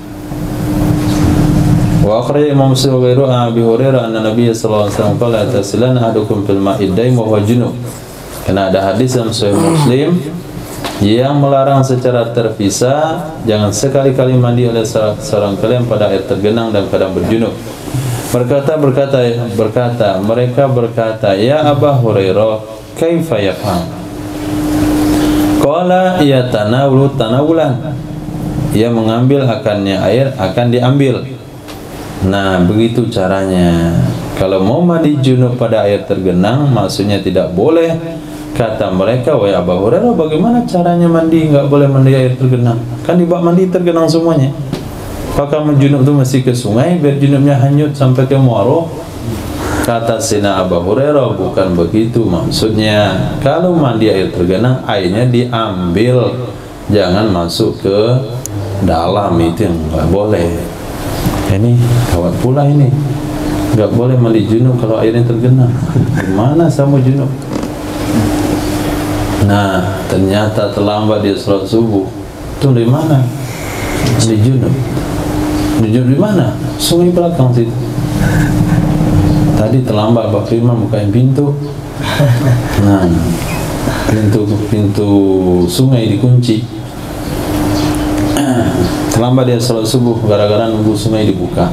Wa akhraj Imam Muslim wa ghairuhu an Abi Hurairah anna Nabiy sallallahu alaihi wasallam qala tasilan ahadukum fil ma'id daim wa huwa junub. Karena ada hadis dalam Sahih Muslim yang melarang secara terpisah, jangan sekali-kali mandi oleh seorang kalian pada air tergenang dan kadang berjunub. Mereka berkata, ya Aba Hurairah, kaifa yaf'al? Qala ya tanawulan, ia mengambil akannya air, akan diambil. Nah, begitu caranya. Kalau mau mandi junub pada air tergenang, maksudnya tidak boleh. Kata mereka, wahai Abu Hurairah, bagaimana caranya mandi? Enggak boleh mandi air tergenang. Kan di bak mandi tergenang semuanya. Apakah menjunub itu mesti ke sungai biar junubnya hanyut sampai ke muaro? Kata Sayyidina Abu Hurairah, bukan begitu maksudnya. Kalau mandi air tergenang, airnya diambil, jangan masuk ke dalam, itu yang nggak boleh. Ini kawat pula ini, nggak boleh mandi junub kalau airnya tergenang. Gimana sama junub? Nah, ternyata terlambat dia sholat subuh. Itu dari mana? Di junub. Di junub di mana? Sungai belakang situ. Tadi terlambat Pak Firman bukain pintu. Nah, pintu sungai dikunci. Terlambat dia sholat subuh gara-gara nunggu sungai dibuka.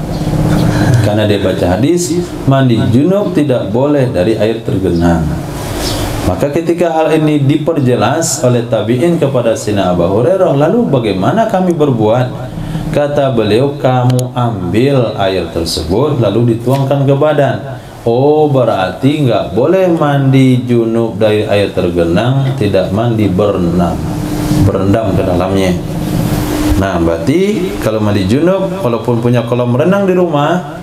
Karena dia baca hadis, mandi junub tidak boleh dari air tergenang. Maka ketika hal ini diperjelas oleh tabi'in kepada Sayyidina Abu Hurairah, lalu bagaimana kami berbuat? Kata beliau, kamu ambil air tersebut lalu dituangkan ke badan. Oh, berarti nggak boleh mandi junub dari air tergenang, tidak mandi berenang. berendam ke dalamnya. Nah, berarti kalau mandi junub, walaupun punya kolam renang di rumah,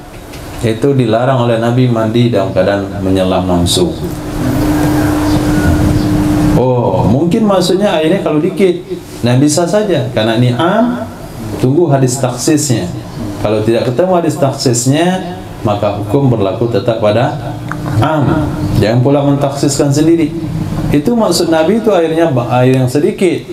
itu dilarang oleh Nabi mandi dalam keadaan menyelam langsung. Oh, mungkin maksudnya airnya kalau dikit. Nah, bisa saja, karena ini tunggu hadis taksisnya. Kalau tidak ketemu hadis taksisnya, maka hukum berlaku tetap pada Jangan pula mentaksiskan sendiri. Itu maksud Nabi itu airnya air yang sedikit,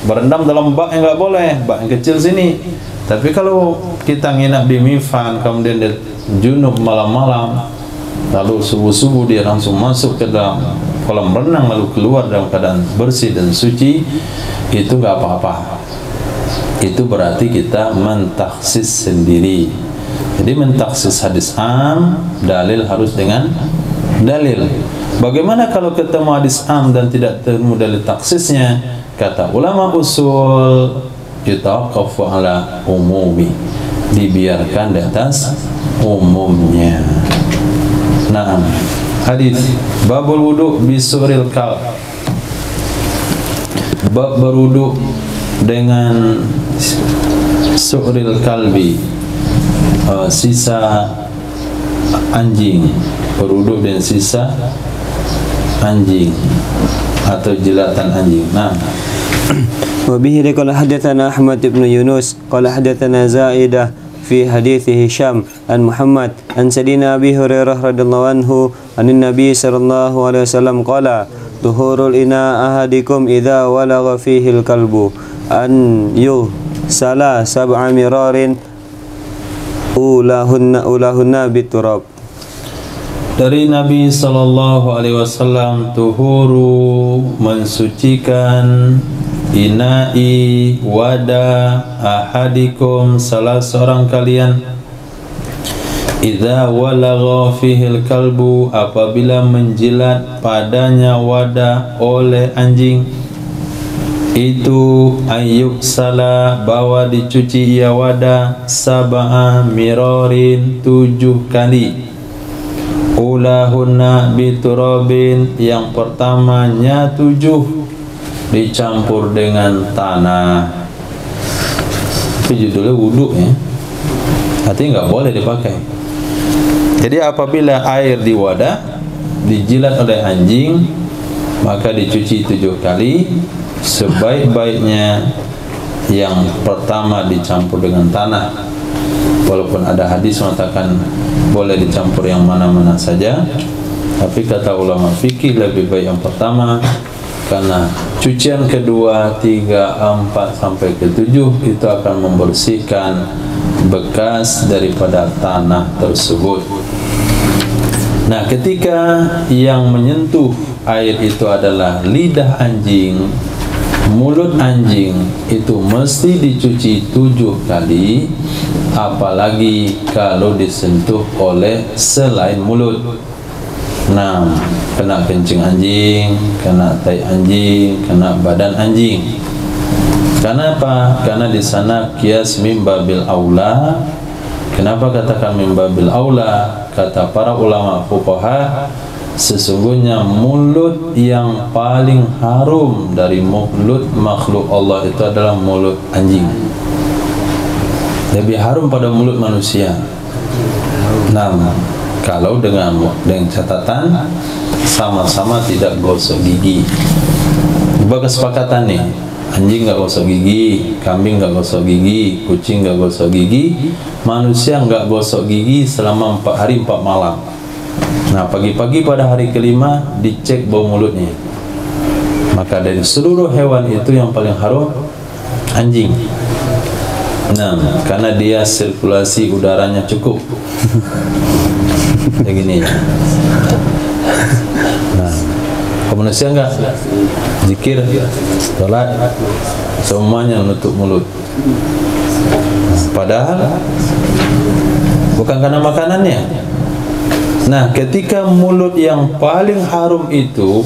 berendam dalam bak yang nggak boleh, bak yang kecil sini. Tapi kalau kita nginap di Mifan, kemudian dia junub malam-malam, lalu subuh-subuh dia langsung masuk ke dalam kolam renang, lalu keluar dalam keadaan bersih dan suci, itu nggak apa-apa. Itu berarti kita mentaksis sendiri. Jadi mentaksis hadis dalil harus dengan dalil. Bagaimana kalau ketemu hadis dan tidak ketemu dalil taksisnya? Kata ulama usul, yutawaqafu ala umumi, dibiarkan di atas umumnya. Nah, hadis babul wudu bisuril kalb, bab berwudu dengan suril kalbi, sisa anjing, berwudu dengan sisa anjing atau jilatan anjing. Nah, وبه قال حدثنا أحمد بن يونس قال حدثنا زائدة في حديث هشام عن محمد عن سيدنا أبي هريرة رضي الله عنه عن النبي صلى الله عليه وسلم قال طهور الإناء أحدكم إذا ولغ فيه الكلب أن يغسل 7 مرار أولاهن بالتراب. Dari Nabi sallallahu alaihi wasallam, tuhuru, mensucikan, inai, wadah, ahadikum, salah seorang kalian, idza walagha fihil kalbu, apabila menjilat padanya wadah oleh anjing, itu ayyuk salah, bawa dicuci ia wadah 7 mirorin, 7 kali. Ulahunna biturabin, yang pertamanya 7 dicampur dengan tanah. Itu judulnya wudhu ya, artinya nggak boleh dipakai. Jadi apabila air di wadah dijilat oleh anjing, maka dicuci 7 kali. Sebaik-baiknya yang pertama dicampur dengan tanah, walaupun ada hadis mengatakan boleh dicampur yang mana-mana saja, tapi kata ulama fikih lebih baik yang pertama, karena cucian kedua, 3, 4 sampai ke 7 itu akan membersihkan bekas daripada tanah tersebut. Nah, ketika yang menyentuh air itu adalah lidah anjing, mulut anjing, itu mesti dicuci 7 kali, apalagi kalau disentuh oleh selain mulut. Nah, kena kencing anjing, kena tai anjing, kena badan anjing. Karena apa? Karena di sana kias mimbabil aula. Kenapa katakan mimbabil aula? Kata para ulama fuqaha, sesungguhnya mulut yang paling harum dari mulut makhluk Allah itu adalah mulut anjing. Lebih harum pada mulut manusia. Nah, kalau dengan catatan sama-sama tidak gosok gigi. Coba kesepakatan nih, anjing nggak gosok gigi, kambing nggak gosok gigi, kucing nggak gosok gigi, manusia nggak gosok gigi selama 4 hari 4 malam. Nah, pagi-pagi pada hari kelima dicek bau mulutnya. Maka dari seluruh hewan itu yang paling harum anjing. Nah, karena dia sirkulasi udaranya cukup. Kayak gini. Nah, manusia enggak zikir, salat, semuanya menutup mulut. Padahal bukan karena makanannya. Nah, ketika mulut yang paling harum itu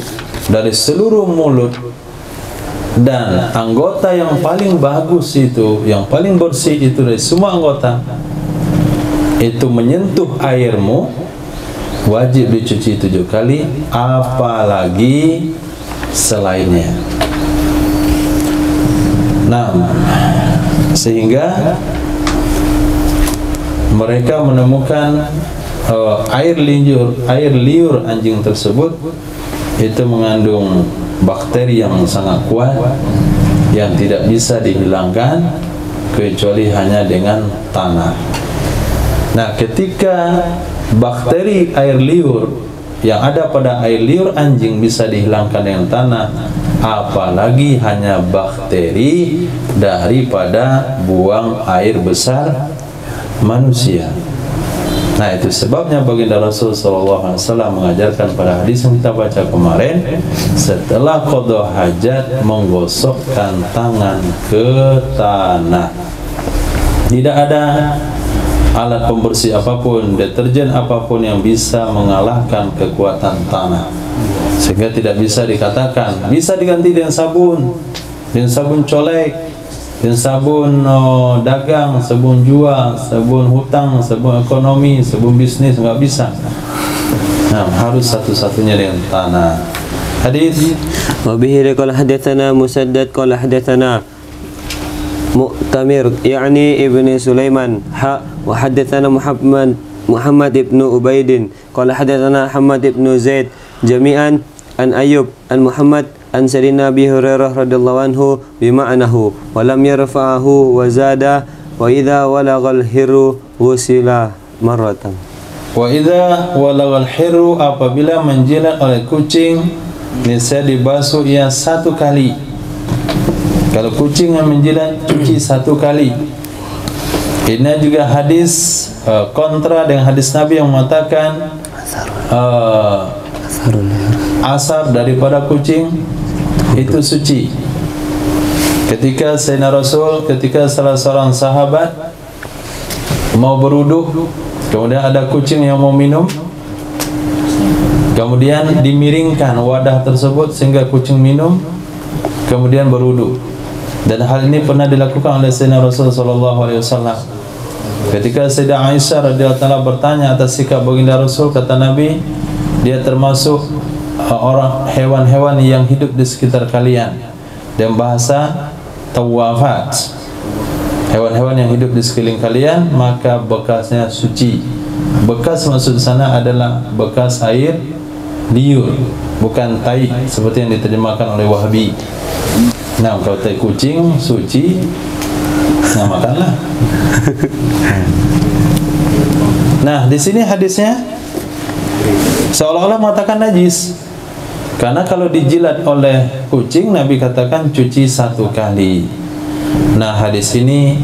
dari seluruh mulut, dan anggota yang paling bagus itu, yang paling bersih itu dari semua anggota, itu menyentuh airmu, wajib dicuci 7 kali, apalagi selainnya. Nah, sehingga mereka menemukan air liur anjing tersebut itu mengandung bakteri yang sangat kuat yang tidak bisa dihilangkan kecuali hanya dengan tanah. Nah, ketika bakteri air liur yang ada pada air liur anjing bisa dihilangkan dengan tanah, apalagi hanya bakteri daripada buang air besar manusia. Nah, itu sebabnya baginda Rasul SAW mengajarkan pada hadis yang kita baca kemarin, setelah qada hajat menggosokkan tangan ke tanah. Tidak ada alat pembersih apapun, deterjen apapun yang bisa mengalahkan kekuatan tanah, sehingga tidak bisa dikatakan bisa diganti dengan sabun colek, dengan sabun dagang, sabun jual, sabun hutang, sabun ekonomi, sabun bisnis, nggak bisa. Nah, harus satu-satunya dengan tanah. Hadis wa bihi qala hadatsana Musaddad qala hadatsana Mu'tamir yakni ibni Sulaiman wa hadatsana Muhammad ibnu Ubaidin qala hadatsana Hamad ibnu Zaid jami'an an Ayyub an Muhammad an Sayyidina Abi Hurairah radhiyallahu anhu bima'nahu wa lam yarfa'ahu wa zada wa idza walagal hiru ghusila marratan. Wa idza walagal hiru, apabila menjilat oleh kucing niscaya dibasuh ia 1 kali. Kalau kucing yang menjilat, cuci 1 kali. Ini juga hadis kontra dengan hadis Nabi yang mengatakan asar daripada kucing itu suci. Ketika Sayyidina Rasul, ketika salah seorang sahabat mau berwudu, kemudian ada kucing yang mau minum, kemudian dimiringkan wadah tersebut sehingga kucing minum, kemudian berwudu. Dan hal ini pernah dilakukan oleh Sayyidina Rasul SAW. Ketika Sayyidah Aisyah radhiyallahu anha bertanya atas sikap baginda Rasul, kata Nabi, dia termasuk orang hewan-hewan yang hidup di sekitar kalian. Dan bahasa tawafat, hewan-hewan yang hidup di sekeliling kalian, maka bekasnya suci. Bekas maksud sana adalah bekas air liur, bukan tai seperti yang diterjemahkan oleh Wahabi. Nah, kalau tai kucing suci, nah makanlah. Nah, di sini hadisnya seolah-olah mengatakan najis, karena kalau dijilat oleh kucing, Nabi katakan cuci 1 kali. Nah, hadis ini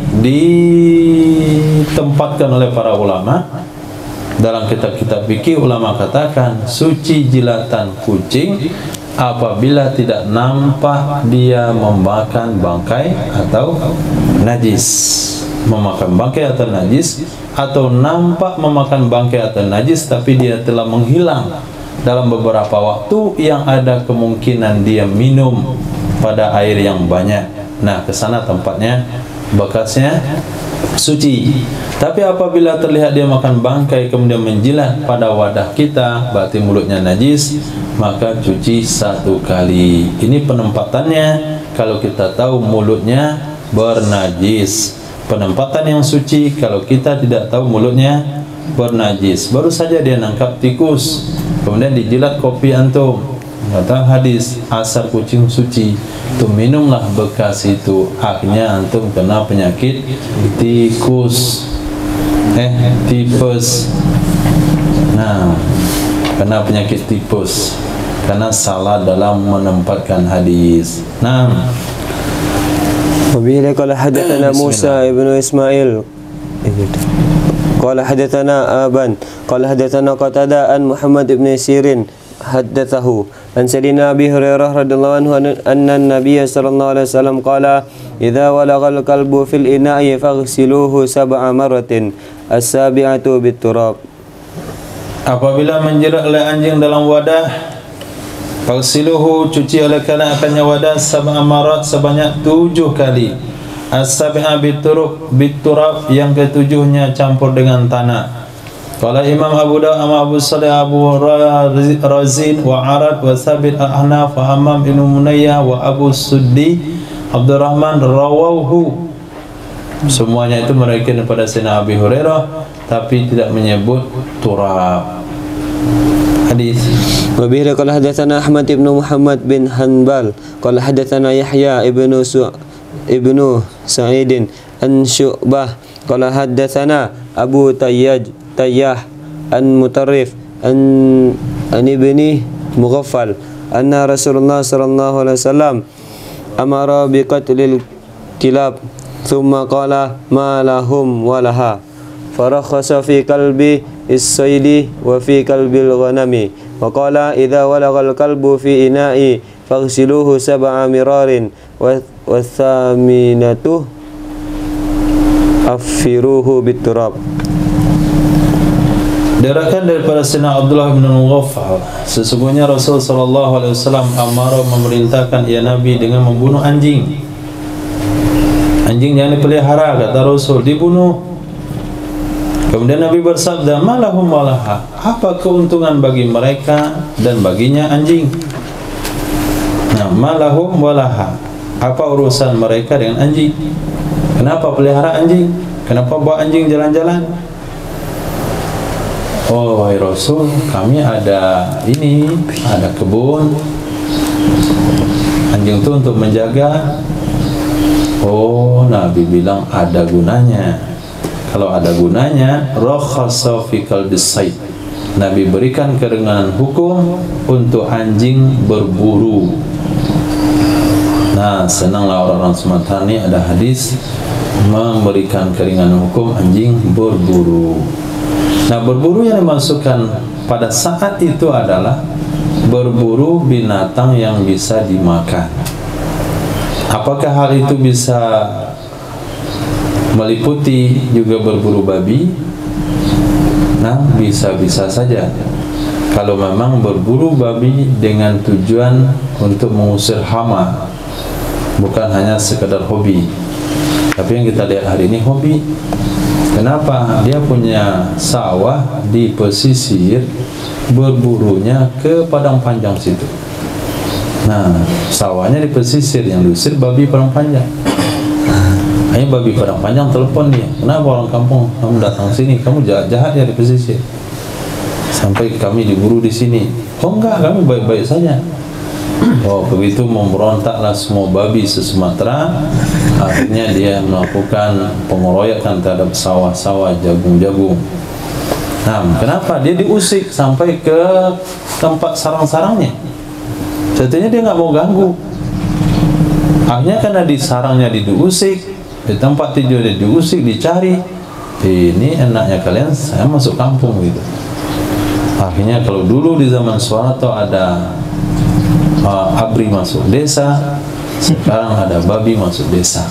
ditempatkan oleh para ulama dalam kitab-kitab fikih. Ulama katakan suci jilatan kucing apabila tidak nampak dia memakan bangkai atau najis, memakan bangkai atau najis, atau nampak memakan bangkai atau najis tapi dia telah menghilang dalam beberapa waktu yang ada kemungkinan dia minum pada air yang banyak. Nah, ke sana tempatnya bekasnya suci. Tapi apabila terlihat dia makan bangkai kemudian menjilat pada wadah kita, berarti mulutnya najis, maka cuci 1 kali. Ini penempatannya kalau kita tahu mulutnya bernajis. Penempatan yang suci kalau kita tidak tahu mulutnya bernajis. Baru saja dia nangkap tikus, kemudian dijilat kopi antum, kata hadis asar kucing suci, itu minumlah bekas itu, akhirnya antum kena penyakit tikus, tipes. Nah, kena penyakit tipes karena salah dalam menempatkan hadis. Nah, وبه قال حدثنا موسى ابن إسماعيل قال حدثنا آبان قال حدثنا قتادة عن محمد بن سيرين حدثه عن سيدنا أبي هريرة رضي الله عنه أن النبي صلى الله عليه وسلم قال إذا ولغ الكلب في الإناء فاغسلوه 7 مرات السابعة بالتراب. Apabila menjerat oleh anjing dalam wadah, fagsiluhu, cuci oleh kalian akannya wadah 7 marat, sebanyak 7 kali. As-sab'a biturab, yang ke-7-nya campur dengan tanah. Qala Imam Abu Dawud, Abu Salih, Abu Razin wa Arad wa Sabit al-Ahnaf wa Hammam bin Munayyah wa Abu Suddi Abdurrahman rawahu. Semuanya itu meriwayatkan daripada Sayyidina Abi Hurairah, tapi tidak menyebut turab. Hadis. Wa bihi qala hadatsana Ahmad ibn Muhammad bin Hanbal qala hadatsana Yahya ibnu Sa'id an Syu'bah qala hadatsana Abu Tayyah an Mutarrif an ibni Mughaffal anna Rasulullah sallallahu alaihi wasallam amara bi qatlil kilab thumma qala ma lahum walaha farakhasa fi kalbi is-saydi wa fi kalbil ghanami wa qala idza walagal kalbu fi ina'i faghsiluhu sab'a mirarin wa thaminatu afiruhu biturab. Diriwayatkan daripada Sayyidina Abdullah bin Mughaffal, sesungguhnya Rasul sallallahu alaihi wasallam amara memerintahkan ya Nabi dengan membunuh anjing. Anjing yang dipelihara, kata Rasul, dibunuh. Kemudian Nabi bersabda, malahum walaha, apa keuntungan bagi mereka dan baginya anjing. Nah, malahum walaha, apa urusan mereka dengan anjing? Kenapa pelihara anjing? Kenapa bawa anjing jalan-jalan? Oh, wahai Rasul, kami ada kebun. Anjing itu untuk menjaga. Oh, Nabi bilang ada gunanya. Kalau ada gunanya, rakhasa fi kalbis sayd. Nabi berikan keringanan hukum untuk anjing berburu. Nah, senanglah orang-orang Sumatera ini ada hadis memberikan keringanan hukum anjing berburu. Nah, berburu yang dimasukkan pada saat itu adalah berburu binatang yang bisa dimakan. Apakah hal itu bisa meliputi juga berburu babi? Nah, bisa-bisa saja. Kalau memang berburu babi dengan tujuan untuk mengusir hama, bukan hanya sekedar hobi. Tapi yang kita lihat hari ini hobi. Kenapa? Dia punya sawah di pesisir, berburunya ke padang panjang situ. Nah, sawahnya di pesisir, yang diusir babi padang panjang. Hanya babi padang panjang telepon dia, kenapa orang kampung kamu datang sini, kamu jahat ya di pesisir, sampai kami diburu di sini. Oh enggak, kami baik-baik saja. Oh, begitu memberontaklah semua babi se-Sumatera. Akhirnya dia melakukan pengeroyokan terhadap sawah-sawah, jagung-jagung. Nah, kenapa? Dia diusik sampai ke tempat sarang-sarangnya. Sebenarnya dia nggak mau ganggu. Akhirnya karena di sarangnya diusik, di tempat tidur dia diusik, dicari. Ini enaknya kalian, saya masuk kampung gitu. Akhirnya kalau dulu di zaman Soeharto ada ABRI masuk desa, sekarang ada babi masuk desa.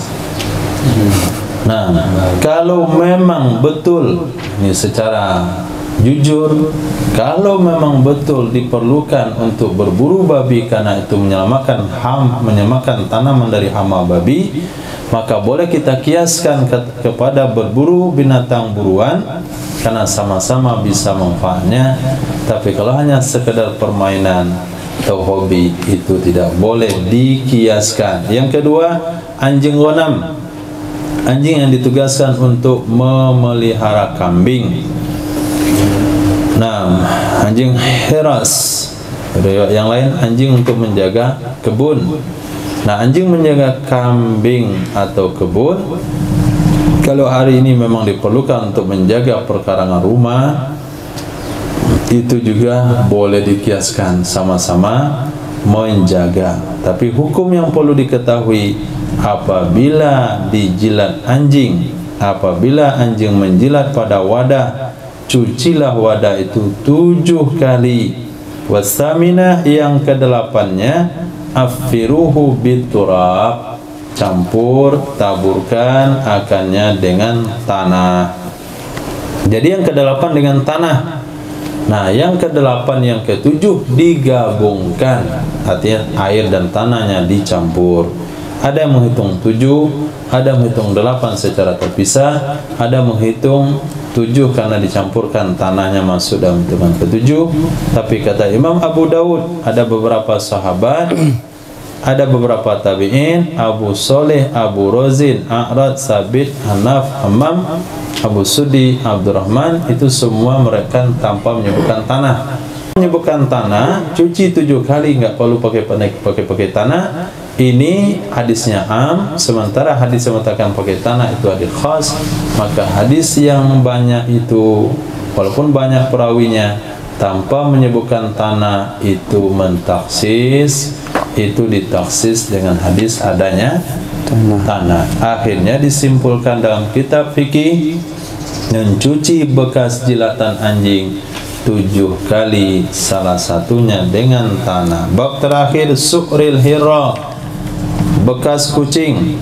Nah, kalau memang betul, ini secara jujur, kalau memang betul diperlukan untuk berburu babi karena itu menyelamatkan tanaman dari hama babi, maka boleh kita kiaskan kepada berburu binatang buruan karena sama-sama bisa manfaatnya. Tapi kalau hanya sekedar permainan atau hobi, itu tidak boleh dikiaskan. Yang kedua, anjing ghanam, anjing yang ditugaskan untuk memelihara kambing. Nah, anjing hiras, yang lain anjing untuk menjaga kebun. Nah, anjing menjaga kambing atau kebun, kalau hari ini memang diperlukan untuk menjaga perkarangan rumah, itu juga boleh dikiaskan, sama-sama menjaga. Tapi hukum yang perlu diketahui, apabila dijilat anjing, apabila anjing menjilat pada wadah, cucilah wadah itu 7 kali. Wasaminah, yang ke-8-nya, afiruhu biturab, campur, taburkan akannya dengan tanah. Jadi yang ke-8 dengan tanah. Nah, yang ke-8 yang ke-7 digabungkan, artinya air dan tanahnya dicampur. Ada yang menghitung 7, ada yang menghitung 8 secara terpisah, ada menghitung 7 karena dicampurkan tanahnya masuk dalam hitungan ke-7. Tapi kata Imam Abu Dawud, ada beberapa sahabat ada beberapa tabi'in, Abu Soleh, Abu Rozin, A'rad, Sabit, Hanaf, Hammam, Abu Sudi, Abdurrahman, itu semua mereka tanpa menyebutkan tanah. Menyebutkan tanah, cuci 7 kali, nggak perlu pakai tanah. Ini hadisnya am, sementara hadis yang mengatakan pakai tanah itu hadis khas. Maka hadis yang banyak itu, walaupun banyak perawinya, tanpa menyebutkan tanah itu mentaksis, itu ditaksis dengan hadis adanya tanah. Akhirnya disimpulkan dalam kitab fikih, mencuci bekas jilatan anjing 7 kali, salah satunya dengan tanah. Bab terakhir, su'ril hira, bekas kucing.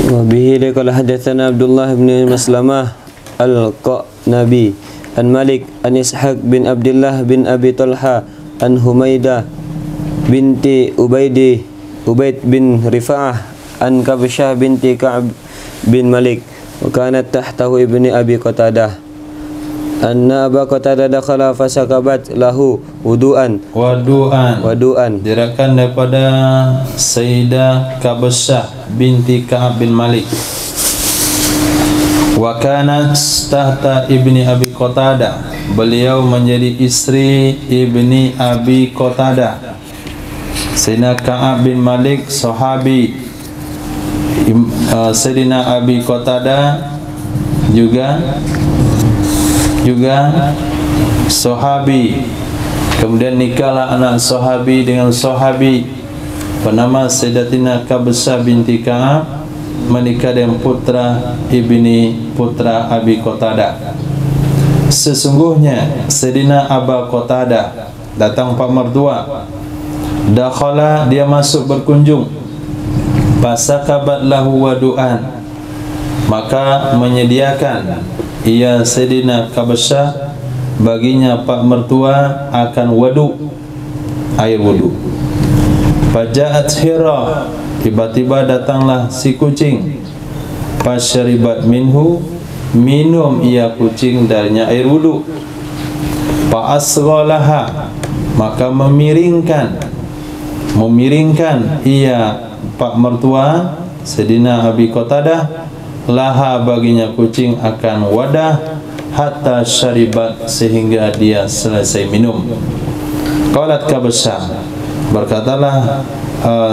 Wa bihi qala hadatsana Abdullah bin Maslamah al-Qanabi an Malik an Ishaq bin Abdullah bin Abi Talha an Humaidah binti Ubaid bin Rifa'ah an Kabsyah binti Ka'ab bin Malik wa kanat tahtahu ibni Abi Qatadah anna Aba Qatadah dakhala fasakabat lahu wudu'an diriwayatkan daripada Sayyidah Kabsyah binti Ka'ab bin Malik wa kanat tahta ibni Abi Qatadah, beliau menjadi istri ibni Abi Qatadah. Sayyidina Ka'ab bin Malik sahabi, Sayyidina Abi Qatadah juga sahabi. Kemudian nikahlah anak sahabi dengan sahabi bernama Sayyidatina Kabsyah binti Ka'ab, menikah dengan putra Abi Qatadah. Sesungguhnya Sayyidina Aba Qatadah datang Pak Mertua, dakhala, dia masuk berkunjung, fasakabat lahu wadu'an, maka menyediakan ia Sayyidina Kabsyah baginya Pak Mertua akan wadu, air wudu. Faja'at Hira, tiba-tiba datanglah si kucing, fasyaribat minhu, minum ia kucing darinya air wudu. Fa'asghalaha, maka memiringkan ia Pak Mertua Sayyidina Abi Qatadah laha, baginya kucing akan wadah, hatta syaribat, sehingga dia selesai minum. Qalat Kabsyah, berkatalah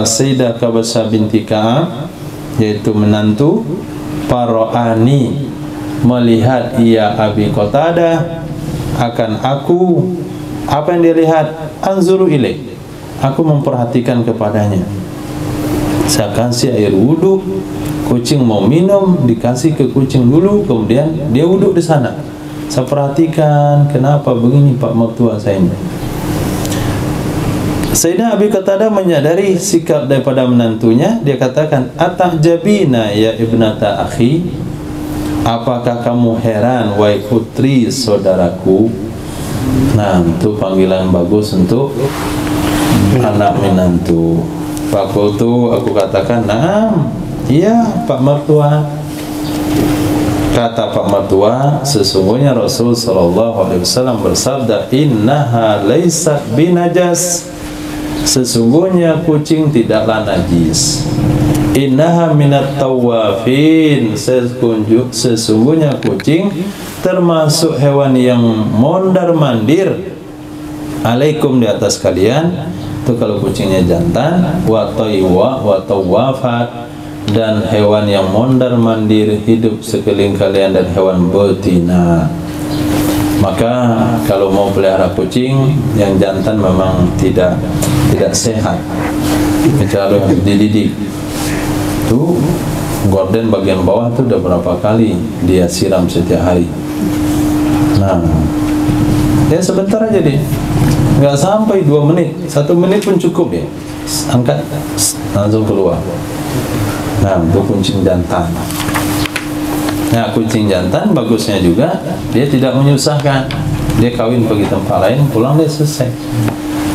Sayyidah Kabsyah binti Ka'ab, yaitu menantu, Paro'ani, melihat ia Abi Qatadah akan aku, apa yang dia lihat, anzuru ilaih, aku memperhatikan kepadanya. Saya kasih air wudu, kucing mau minum, dikasih ke kucing dulu, kemudian dia wudu di sana. Saya perhatikan, kenapa begini Pak Mertua saya ini. Sayyidina Abi Qatadah menyadari sikap daripada menantunya. Dia katakan, atajabina ya ibnata akhi, apakah kamu heran wahai putri saudaraku? Nah, itu panggilan bagus untuk anak menantu. Fakultu, aku katakan, naam, iya Pak Mertua. Kata Pak Mertua, sesungguhnya Rasul sallallahu alaihi wasallam bersabda, innaha laysat binajas, sesungguhnya kucing tidaklah najis. Innaha minat tawafin, sesungguhnya kucing termasuk hewan yang mondar-mandir alaikum, di atas kalian. Itu kalau kucingnya jantan, wa tawafat, dan hewan yang mondar-mandir hidup sekeliling kalian, dan hewan betina. Maka kalau mau pelihara kucing yang jantan memang tidak sehat, kecuali yang dididik. Itu gorden bagian bawah itu udah berapa kali dia siram setiap hari. Nah, ya sebentar aja deh, nggak sampai 2 menit, 1 menit pun cukup ya, angkat langsung keluar. Nah, itu kucing jantan. Nah, kucing jantan bagusnya juga dia tidak menyusahkan, dia kawin pergi tempat lain, pulang dia selesai.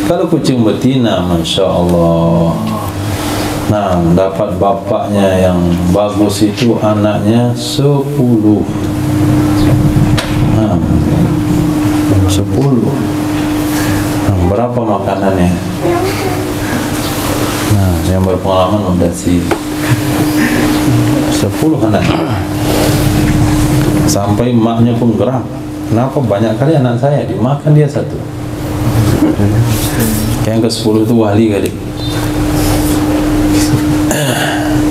Kalau kucing betina, masya Allah, nah dapat bapaknya yang bagus itu anaknya 10. Nah, 10. Nah, berapa makanannya? Nah, yang berpengalaman udah 10 anak. Sampai maknya pun geram. Kenapa banyak kali anak saya dimakan dia satu? Yang ke-10 itu wali kali.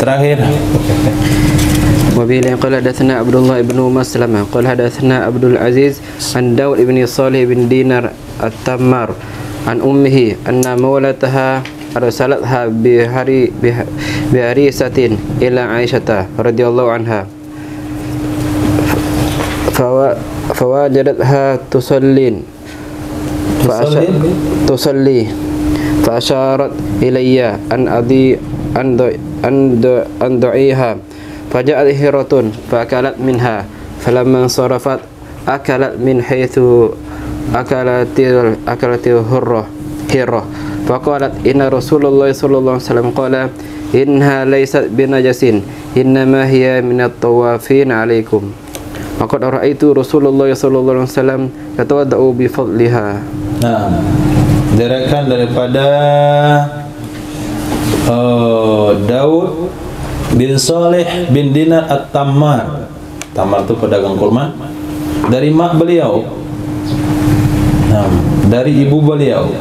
Terakhir. وبه قال حدثنا عبد الله بن مسلمة قال حدثنا عبد العزيز عن داود بن صالح بن دينار التمار عن أمه أن مولاتها أرسلتها بهريسة إلى عائشة رضي الله عنها فوجدتها تصلي فأشارت إلي أن دعيها فجاءت هرة فأكلت منها فلما انصرفت أكلت من حيث أكلت هرة فقالت إن رسول الله صلى الله عليه وسلم قال إنها ليست بنجس إنما هي من الطوافين عليكم وقد رأيت رسول الله صلى الله عليه وسلم يتوضأ بفضلها. Nah, derekan daripada Daud bin Saleh bin Dinar At-Tammar. Tammar itu pedagang kurma. Dari mak beliau, nah, dari ibu beliau,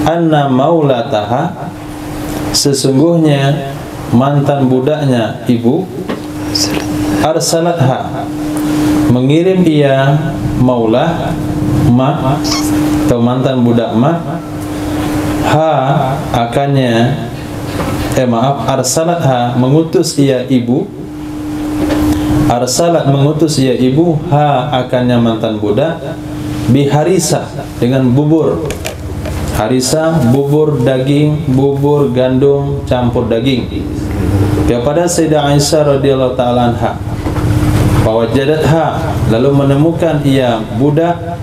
anna maulataha, sesungguhnya mantan budaknya ibu, arsalatha, mengirim ia maulah mak atau mantan budak mak, akannya arsalatha, mengutus ia ibu, arsalat, mengutus ia ibu, akannya mantan budak, biharisa, dengan bubur. Harisa, bubur daging, bubur gandum campur daging, kepada Sayyidah Aisyah radhiyallahu ta'ala anha. Fawajadatha, lalu menemukan ia budak,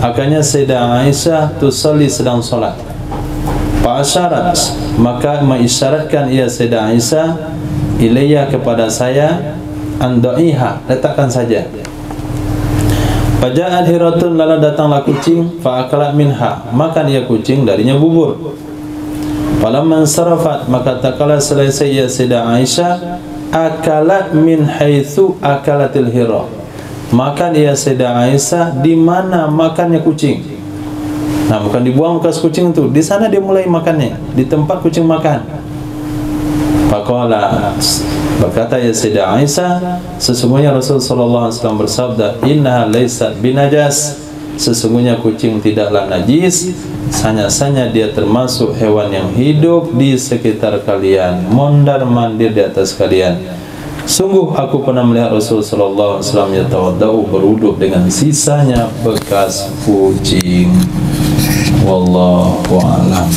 akannya Sayyidah Aisyah tusalli, sedang solat. Fa'asyarat, maka mengisyaratkan ia Sayyidah Aisyah ilayya, kepada saya, andaiha, letakkan saja. Faja'at hiratun, lalu datanglah kucing, fa'akalat minha, makan ia kucing darinya bubur. Falamman sarafat, maka takala selesai ia Sayyidah Aisyah, akalat min haitsu akalatil hira, makan ia Sayyidah Aisyah di mana makannya kucing. Nah, bukan dibuang bekas kucing itu, di sana dia mulai makannya, di tempat kucing makan. Faqala, berkata ya Sayyidah Aisyah, sesungguhnya Rasulullah SAW bersabda, innaha laysat binajas, sesungguhnya kucing tidaklah najis, hanya dia termasuk hewan yang hidup di sekitar kalian, mondar mandir di atas kalian. Sungguh aku pernah melihat Rasulullah SAW yatawaddau, berwuduk dengan sisanya bekas kucing. Wallahu a'lam.